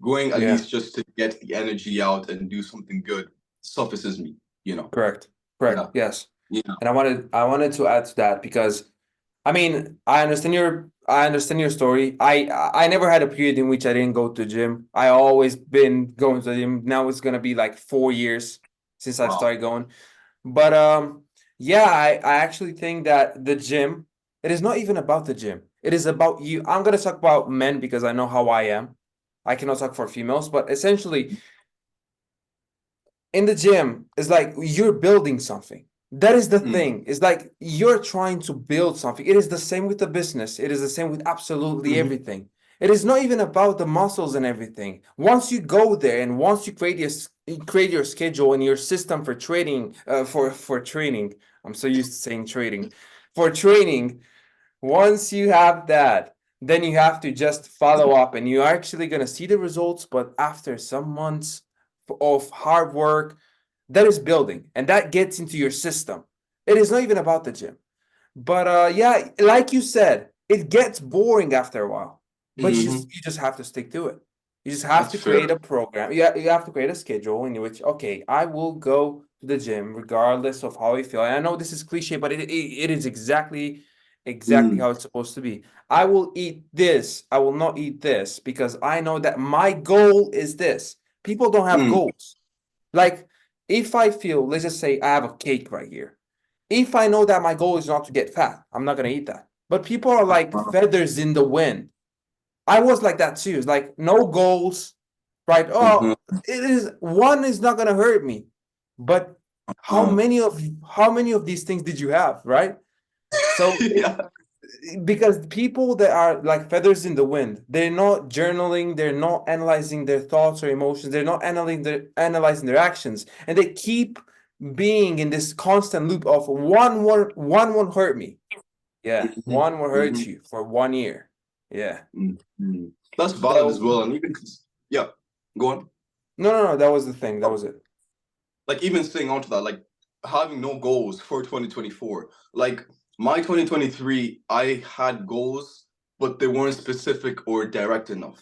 Going at Yeah. least just to get the energy out and do something good suffices me, you know. Correct. Yeah. Correct. Yes. Yeah. And I wanted to add to that because I mean, I understand your story. I never had a period in which I didn't go to the gym. I always been going to the gym. Now it's gonna be like 4 years since I've Wow. started going. But yeah, I actually think that the gym, it is not even about the gym. It is about you. I'm gonna talk about men because I know how I am. I cannot talk for females, but essentially in the gym it's like you're building something. That is the Mm, thing. It's like you're trying to build something. It is the same with the business. It is the same with absolutely mhm, everything. It is not even about the muscles and everything. Once you go there and once you create your schedule and your system for trading, for training. I'm so used to saying trading. For training, once you have that, then you have to just follow up and you're actually going to see the results. But after some months of hard work, that is building and that gets into your system. It is not even about the gym. But yeah, like you said, it gets boring after a while. But mhm. you just have to stick to it. You just have That's to fair. create a program. You have to create a schedule in which, okay, I will go to the gym regardless of how I feel. And I know this is cliche, but it is exactly Mm, how it's supposed to be. I will eat this. I will not eat this because I know that my goal is this. People don't have mm, goals. Like if I feel, let's just say I have a cake right here. If I know that my goal is not to get fat, I'm not gonna eat that. But people are like uh, feathers in the wind. I was like that too. It's like no goals, right? mhm, Oh, it is one is not gonna hurt me. But how uh. many of how many of these things did you have, right? So Yeah. because people that are like feathers in the wind, they're not journaling, they're not analyzing their thoughts or emotions, they're not analyzing their actions, and they keep being in this constant loop of one won't hurt me. Yeah, Mhm, one will hurt mhm, you for 1 year. Yeah. mhm. That's valid as So well. And even, yeah, go on. no, that was the thing. That was it. Like even saying onto that, like having no goals for 2024. Like my 2023, I had goals, but they weren't specific or direct enough,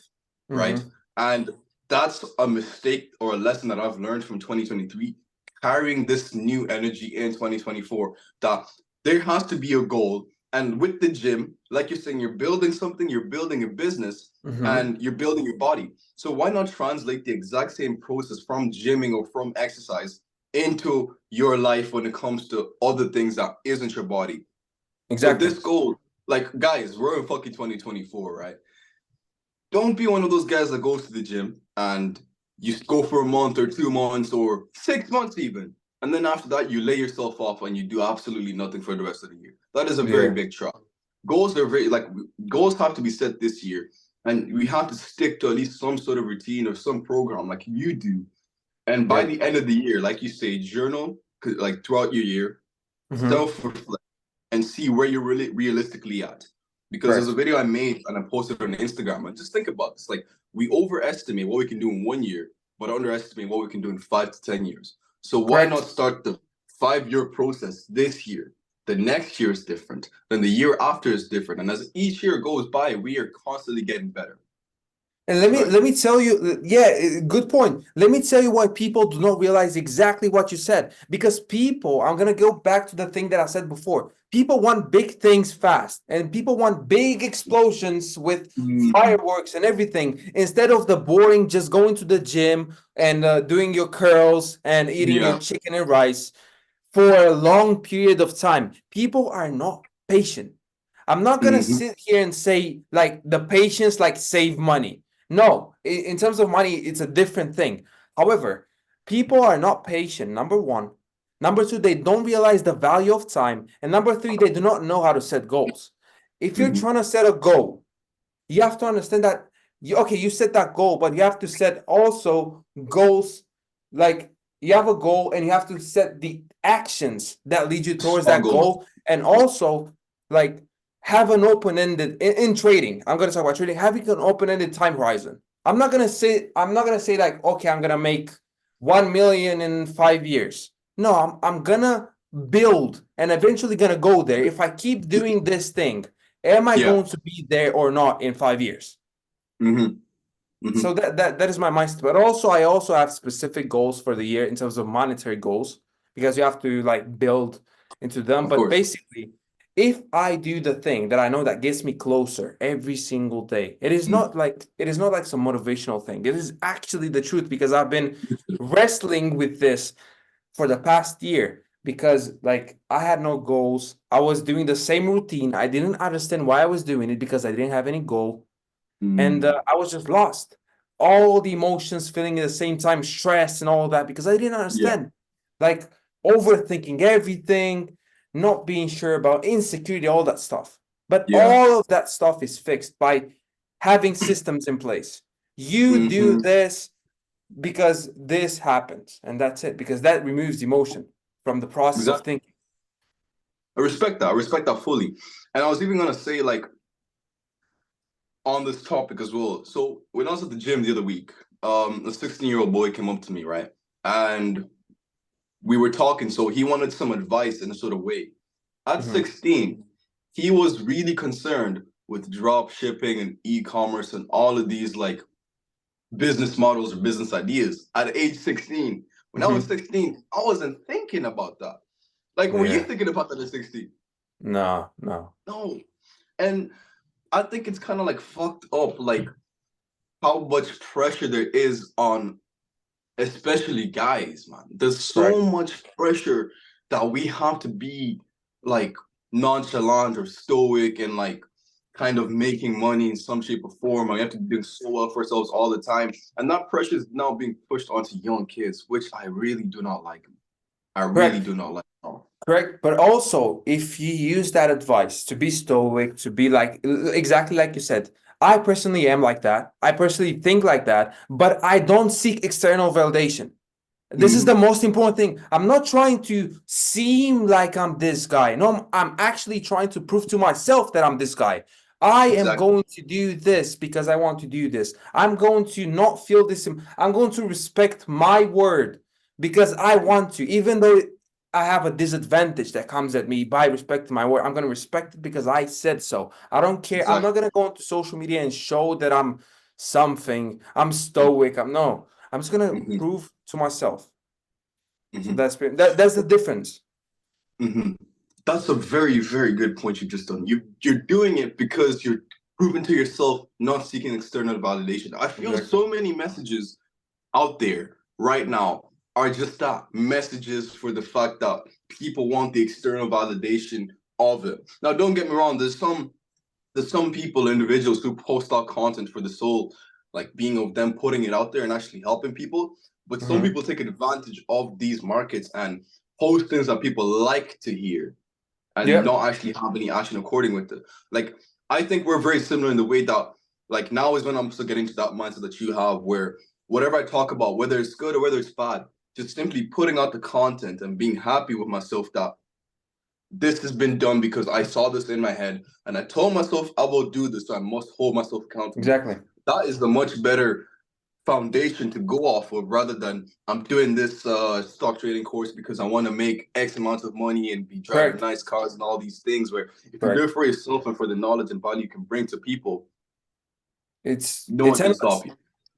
right? Mm-hmm. And that's a mistake or a lesson that I've learned from 2023, carrying this new energy in 2024, that there has to be a goal. And with the gym, like you're saying, you're building something, you're building a business, Mm-hmm. and you're building your body. So why not translate the exact same process from gymming or from exercise into your life when it comes to other things that isn't your body? So Exactly. this goal, like guys, we're in fucking 2024, right? Don't be one of those guys that goes to the gym and you go for a month or 2 months or 6 months even. And then after that, you lay yourself off and you do absolutely nothing for the rest of the year. That is a very Yeah. big trap. Goals are very, like, goals have to be set this year. And we have to stick to at least some sort of routine or some program like you do. And by Yep. the end of the year, like you say, journal like throughout your year, Mm-hmm. self-reflect, and see where you're really realistically at. Because there's a Correct. video I made and I posted on Instagram. And just think about this. Like we overestimate what we can do in 1 year, but underestimate what we can do in 5 to 10 years. So why not Correct. start the 5 year process this year? The next year is different. Then the year after is different. And as each year goes by, we are constantly getting better. And let me Right. let me tell you, yeah, good point. Let me tell you why people do not realize exactly what you said. Because people, I'm gonna go back to the thing that I said before. People want big things fast, and people want big explosions with Mm, fireworks and everything, instead of the boring just going to the gym and doing your curls and eating your yeah. chicken and rice for a long period of time. People are not patient. I'm not gonna Hmm. sit here and say like the patience like save money. No, in terms of money, it's a different thing. However, people are not patient. Number one. Number two, they don't realize the value of time. And number three, they do not know how to set goals. If you're Hmm. trying to set a goal, you have to understand that you set that goal, but you have to set also goals. Like you have a goal and you have to set the actions that lead you towards Small that goals. goal, and also like have an open-ended in trading. I'm going to talk about trading, having an open-ended time horizon. I'm not going to say like, okay, I'm going to make 1 million in 5 years. No, I'm gonna build and eventually gonna go there if I keep doing this thing. Am I Yeah. going to be there or not in 5 years? Hmm. Mhm. So that is my mindset. But also, I also have specific goals for the year in terms of monetary goals, because you have to like build into them. Of But course. basically, if I do the thing that I know that gets me closer every single day, Mm. it is not like some motivational thing. It is actually the truth, because I've been wrestling with this for the past year, because like I had no goals. I was doing the same routine. I didn't understand why I was doing it, because I didn't have any goal, and Mm. I was just lost. All the emotions feeling at the same time, stress and all that, because I didn't Yeah. understand. Like overthinking everything, not being sure about insecurity, all that stuff. But Yeah. all of that stuff is fixed by having systems in place. You do Hmm. this because this happens, and that's it, because that removes emotion from the process of Exactly. thinking. I respect that. I respect that fully. And I was even gonna say, like, on this topic as well. So when I was at the gym the other week, a 16-year-old boy came up to me, right? And we were talking, so he wanted some advice in a sort of way. At Mhm. 16, he was really concerned with drop shipping and e-commerce and all of these like business models or business ideas at age 16. When I was Mhm. 16, I wasn't thinking about that. Like, were you Yeah. thinking about that at 16? No, no. No. And I think it's kind of like fucked up, like how much pressure there is on especially guys, man. There's so Correct. much pressure that we have to be like nonchalant or stoic and like kind of making money in some shape or form. We have to be doing so well for ourselves all the time. And that pressure is now being pushed onto young kids, which I really do not like. I really Correct. do not like at all. Correct. But also, if you use that advice to be stoic, to be like exactly like you said, I personally am like that. I personally think like that, but I don't seek external validation. This is the Mm-hmm. most important thing. I'm not trying to seem like I'm this guy. No, I'm actually trying to prove to myself that I'm this guy. I am Exactly. going to do this because I want to do this. I'm going to not feel this. I'm going to respect my word because I want to, even though I have a disadvantage that comes at me by respecting my word. I'm going to respect it because I said so. I don't care. I'm Exactly. not going to go into social media and show that I'm something. I'm stoic. I'm no. I'm just gonna Mm-hmm. prove to myself. So Mm-hmm. that's the difference. Mm-hmm. That's a very, very good point you've just done. You're doing it because you're proving to yourself, not seeking external validation. I feel Exactly. so many messages out there right now are just that messages for the fact that people want the external validation of it. Now, don't get me wrong. There's some people, individuals who post out content for the sole like being of them putting it out there and actually helping people. But some Hmm. people take advantage of these markets and post things that people like to hear and Yep. not actually have any action according with it. Like I think we're very similar in the way that like now is when I'm still getting to that mindset that you have where whatever I talk about, whether it's good or whether it's bad, just simply putting out the content and being happy with myself that this has been done because I saw this in my head and I told myself I will do this, so I must hold myself accountable. Exactly. That is the much better foundation to go off of rather than I'm doing this stock trading course because I want to make X amount of money and be driving Correct. nice cars and all these things. Where if you do it Correct. for yourself and for the knowledge and value you can bring to people, no It's one can endless. stop you.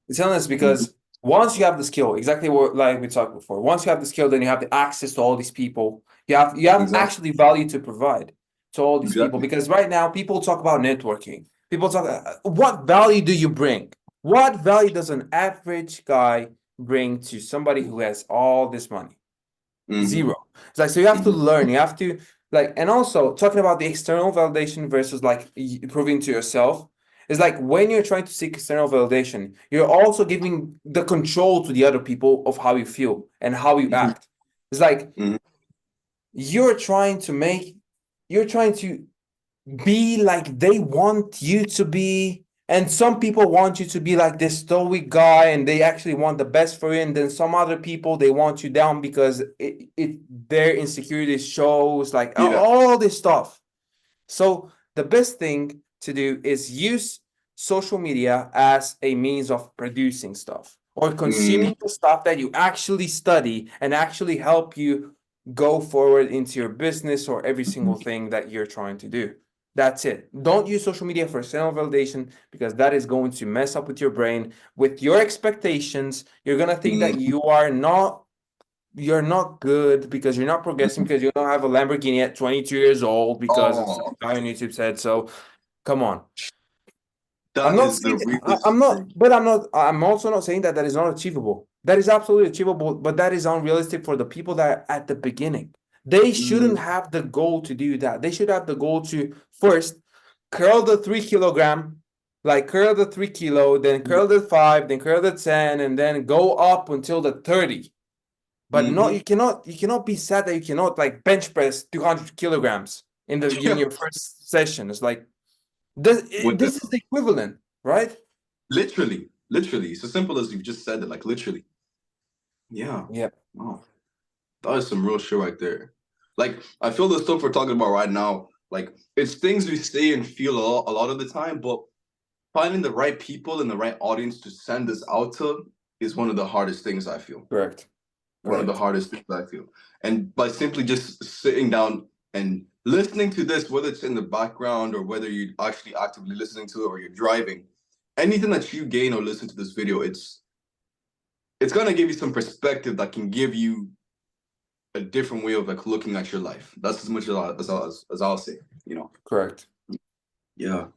It's endless Mm-hmm. because once you have the skill, exactly what like we talked before. Once you have the skill, then you have the access to all these people. You have Exactly. actually value to provide to all these people, Exactly. because right now people talk about networking. People talk what value do you bring? What value does an average guy bring to somebody who has all this money? Mm-hmm. Zero. It's like, so you have to Mm-hmm. learn, you have to like, and also talking about the external validation versus like proving to yourself is like when you're trying to seek external validation, you're also giving the control to the other people of how you feel and how you Mm-hmm. act. It's like Mm-hmm. you're trying to make, you're trying to be like they want you to be. And some people want you to be like this stoic guy and they actually want the best for you. And then some other people they want you down because their insecurity shows like Yeah. all this stuff. So the best thing to do is use social media as a means of producing stuff or Mm-hmm. consuming the stuff that you actually study and actually help you go forward into your business or every single thing that you're trying to do. That's it. Don't use social media for external validation, because that is going to mess up with your brain, with your expectations. You're gonna think that you're not good because you're not progressing, because you don't have a Lamborghini at 22 years old because some Oh, guy on YouTube said so. Come on. I'm that not is the saying realest thing. I'm also not saying that that is not achievable. That is absolutely achievable, but that is unrealistic for the people that are at the beginning. They shouldn't Mm, have the goal to do that. They should have the goal to first curl the 3 kilogram, like curl the 3 kilo, then curl the 5, then curl the 10, and then go up until the 30. But not, mm-hmm. you cannot be sad that you cannot like bench press 200 kilograms in Yeah, your first session. It's like this with the this is the equivalent, right? literally, it's as simple as you've just said it, like literally. Yeah. Yeah, Wow. That is some real shit right there. Like, I feel the stuff we're talking about right now, like, it's things we say and feel a lot of the time, but finding the right people and the right audience to send this out to is one of the hardest things I feel. correct. One of the Correct. hardest things I feel. And by simply just sitting down and listening to this, whether it's in the background or whether you're actually actively listening to it or you're driving, anything that you gain or listen to this video, it's gonna give you some perspective that can give you a different way of like looking at your life. That's as much as I'll say, you know. Correct. Yeah.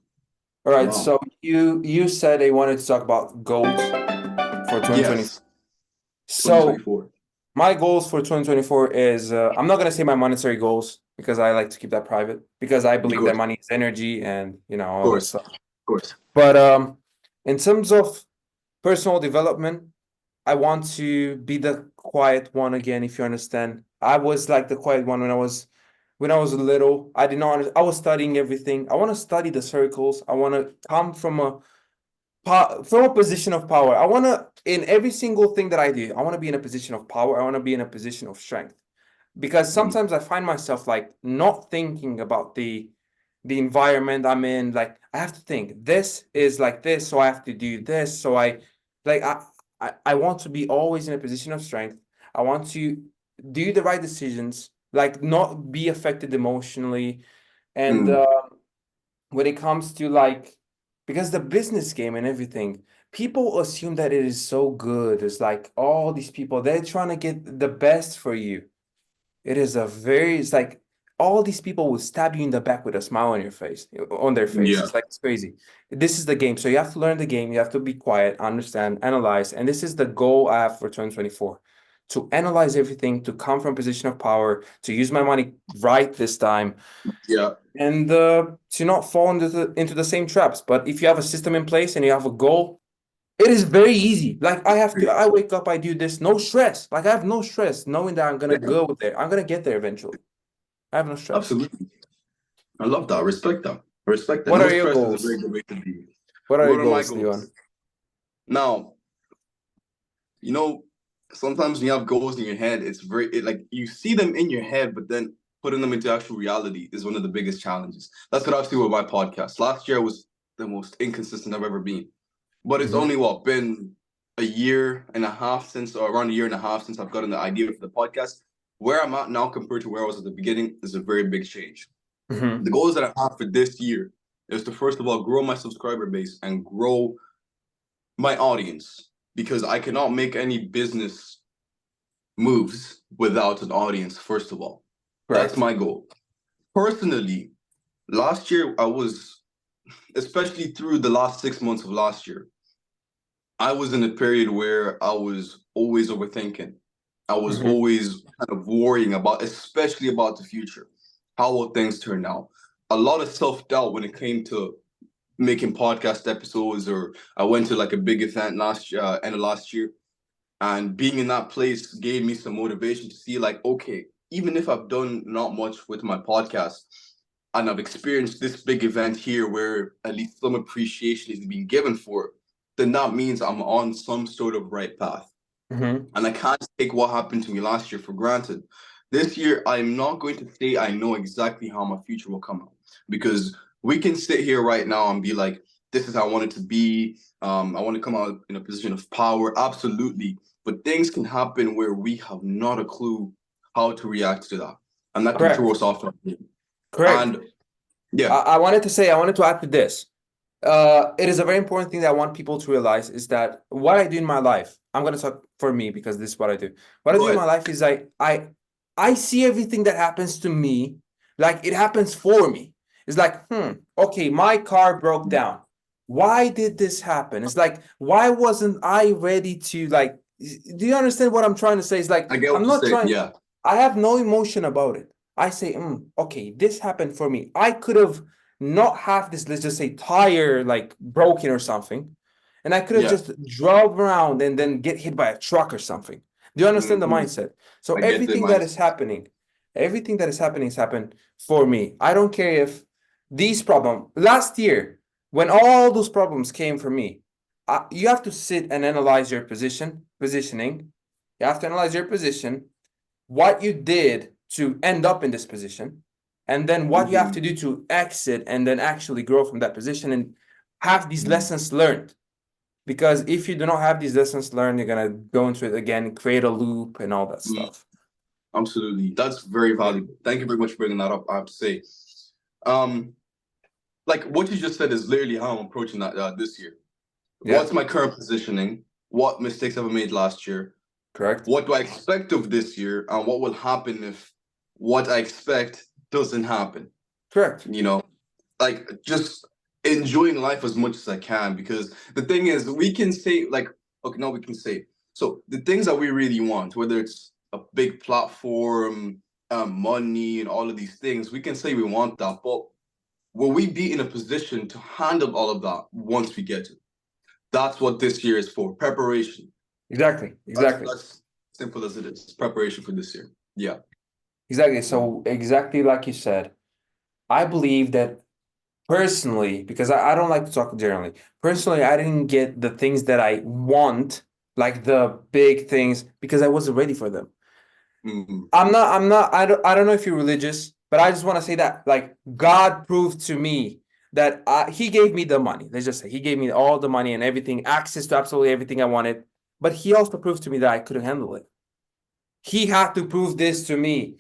All right. Wow. So you said they wanted to talk about goals for 2020. Yes. So 2024. my goals for 2024 is I'm not gonna say my monetary goals because I like to keep that private, because I Of believe that course. money is energy and Of all that course. stuff. Of course. But in terms of personal development, I want to be the quiet one again, if you understand. I was like the quiet one when I was little. I did not I was studying everything. I want to study the circles. I want to come from a position of power. I want to, in every single thing that I do, I want to be in a position of power. I want to be in a position of strength, because Mm, sometimes I find myself like not thinking about the environment I'm in. Like I have to think this is like this, so I have to do this. So like I want to be always in a position of strength. I want to do the right decisions, like not be affected emotionally. And mm, when it comes to like, because the business game and everything, people assume that it is so good. It's like all these people, they're trying to get the best for you. It's like all these people will stab you in the back with a smile on your face, on their face. yeah. It's like, it's crazy. This is the game. So you have to learn the game. You have to be quiet, understand, analyze. And this is the goal I have for 2024, to analyze everything, to come from a position of power, to use my money right this time, Yeah. and to not fall into the same traps. But if you have a system in place and you have a goal, it is very easy. Like I wake up, I do this, no stress. Like I have no stress knowing that I'm gonna Yeah. go there. I'm gonna get there eventually. I have no stress. Absolutely. I love that. I respect that. I respect that. What No are your stress is a very goals? good way to be. What are your What are my goals, goals? Leon? Now, you know, sometimes when you have goals in your head, like you see them in your head, but then putting them into actual reality is one of the biggest challenges. That's what I've seen with my podcast. Last year was the most inconsistent I've ever been. But it's Mm-hmm. only been a year and a half since, or around a year and a half since I've gotten the idea for the podcast. Where I'm at now compared to where I was at the beginning is a very big change. Mm-hmm. The goals that I have for this year is to first of all grow my subscriber base and grow my audience, because I cannot make any business moves without an audience, first of all. That's Correct. my goal. Personally, last year I was, especially through the last 6 months of last year, I was in a period where I was always overthinking. I was Mm-hmm. always kind of worrying about, especially about the future. How will things turn out? A lot of self-doubt when it came to making podcast episodes, or I went to like a big event last year, end of last year, and being in that place gave me some motivation to see like, okay, even if I've done not much with my podcast and I've experienced this big event here where at least some appreciation is being given for it, then that means I'm on some sort of right path. Mm-hmm. And I can't take what happened to me last year for granted. This year, I'm not going to say I know exactly how my future will come out, because we can sit here right now and be like, this is how I want it to be. I want to come out in a position of power. Absolutely. But things can happen where we have not a clue how to react to that. And that can throw Correct. us off. Correct. And Yeah. I wanted to add to this. It is a very important thing that I want people to realize is that what I do in my life, I'm gonna talk for me because this is what I do. What I Go do in ahead. my life is I see everything that happens to me like it happens for me. It's like, okay, my car broke down. Why did this happen? It's like, why wasn't I ready to like, do you understand what I'm trying to say? It's like, I get I'm what you're not saying. trying, Yeah. I have no emotion about it. I say, okay, this happened for me. I could have not have this, let's just say, tire like broken or something, and I could have Yeah. just drove around and then get hit by a truck or something. Do you understand the Hmm. mindset? So I get the mindset. everything that is happening has happened for me. I don't care if these problems last year, when all those problems came for me, you have to sit and analyze your positioning. You have to analyze your position, what you did to end up in this position, and then what you have to Hmm. do to exit and then actually grow from that position and have these Hmm. lessons learned. Because if you do not have these lessons learned, you're gonna go into it again, create a loop and all that stuff. Absolutely. That's very Yeah. valuable. Thank you very much for bringing that up. I have to say, um, like what you just said is literally how I'm approaching that this year. Yeah, What's my current positioning? What mistakes have I made last year? correct. What do I expect of this year? And what will happen if what I expect doesn't happen? Correct. You know, like just enjoying life as much as I can. Because the thing is, we can say, like, okay, now we can say, so the things that we really want, whether it's a big platform, money, and all of these things, we can say we want that. But will we be in a position to handle all of that once we get to it? That's what this year is for, preparation. Exactly. That's Exactly. that's simple as it is. Preparation for this year. Yeah. Exactly. So exactly like you said, I believe that personally, because I don't like to talk generally, personally, I didn't get the things that I want, like the big things, because I wasn't ready for them. Mm-hmm. I don't know if you're religious, but I just want to say that like God proved to me that he gave me the money. Let's just say he gave me all the money and everything, access to absolutely everything I wanted. But he also proved to me that I couldn't handle it. He had to prove this to me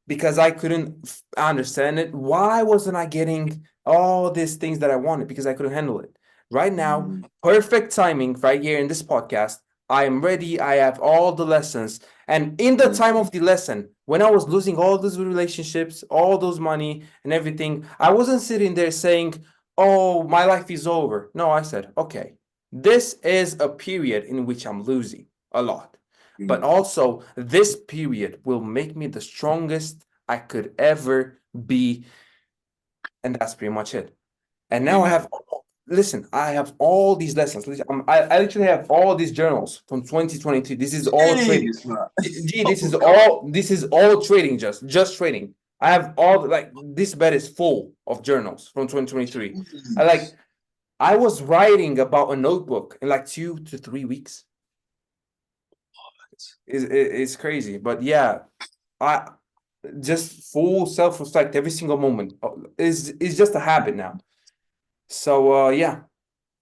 because I couldn't understand it. Why wasn't I getting all these things that I wanted? Because I couldn't handle it. Right now, perfect timing right here in this podcast. I am ready. I have all the lessons. And in the time of the lesson, when I was losing all those relationships, all those money and everything, I wasn't sitting there saying, oh, my life is over. No, I said, okay, this is a period in which I'm losing a lot. But also, this period will make me the strongest I could ever be. And that's pretty much it. And now Amen. listen, I have all these lessons. I literally have all these journals from 2022. This is all trading. Jeez, man. Gee, Oh God. this is all trading, just trading. I have all like this bed is full of journals from 2023. Jeez. I was writing about a notebook in like 2 to 3 weeks. It's crazy. But yeah, I just full self-respect every single moment is just a habit now. So yeah,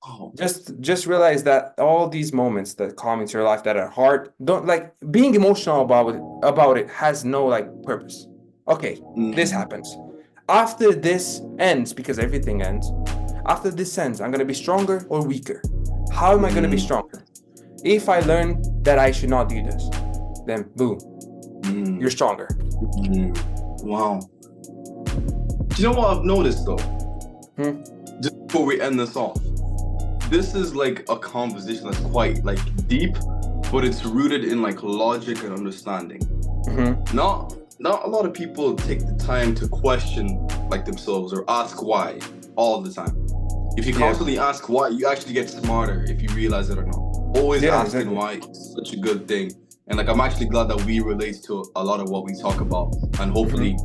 Oh. just realize that all these moments that come into your life that are hard, don't like being emotional about it has no like purpose. Okay, this happens. After this ends, because everything ends, after this ends, I'm gonna be stronger or weaker. How am I gonna be stronger? If I learn that I should not do this, then boom, you're stronger. Wow. Do you know what I've noticed though? Hmm? Just before we end this off, this is like a conversation that's quite like deep, but it's rooted in like logic and understanding. Not a lot of people take the time to question like themselves or ask why all the time. If you constantly ask why, you actually get smarter if you realize it or not. Always asking why is such a good thing. And like I'm actually glad that we relate to a lot of what we talk about. And hopefully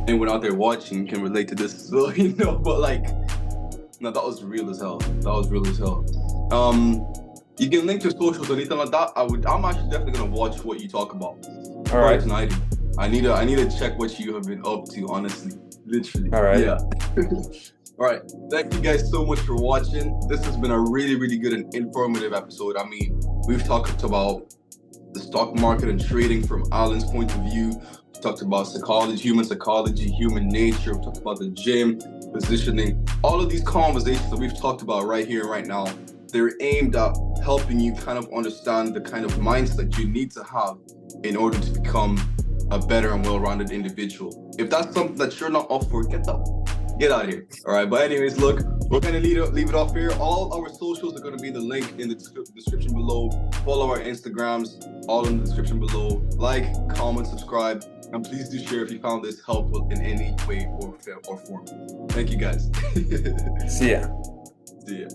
anyone out there watching can relate to this as well, you know. But like, no, that was real as hell. That was real as hell. You can link your socials or anything like that. I'm actually definitely gonna watch what you talk about. All right. Tonight. I need to check what you have been up to, honestly. Literally. All right. Yeah. All right. Thank you guys so much for watching. This has been a really, really good and informative episode. I mean, we've talked about the stock market and trading from Alin's point of view. talked about psychology, human nature. We talked about the gym, positioning. All of these conversations that we've talked about right here, right now, they're aimed at helping you kind of understand the kind of mindset you need to have in order to become a better and well-rounded individual. If that's something that you're not up for, get out of here. All right. But anyways, look, we're gonna leave it off here. All our socials are gonna be in the link in the description below. Follow our Instagrams, all in the description below. Like, comment, subscribe, and please do share if you found this helpful in any way or form. Thank you guys. See ya. See ya.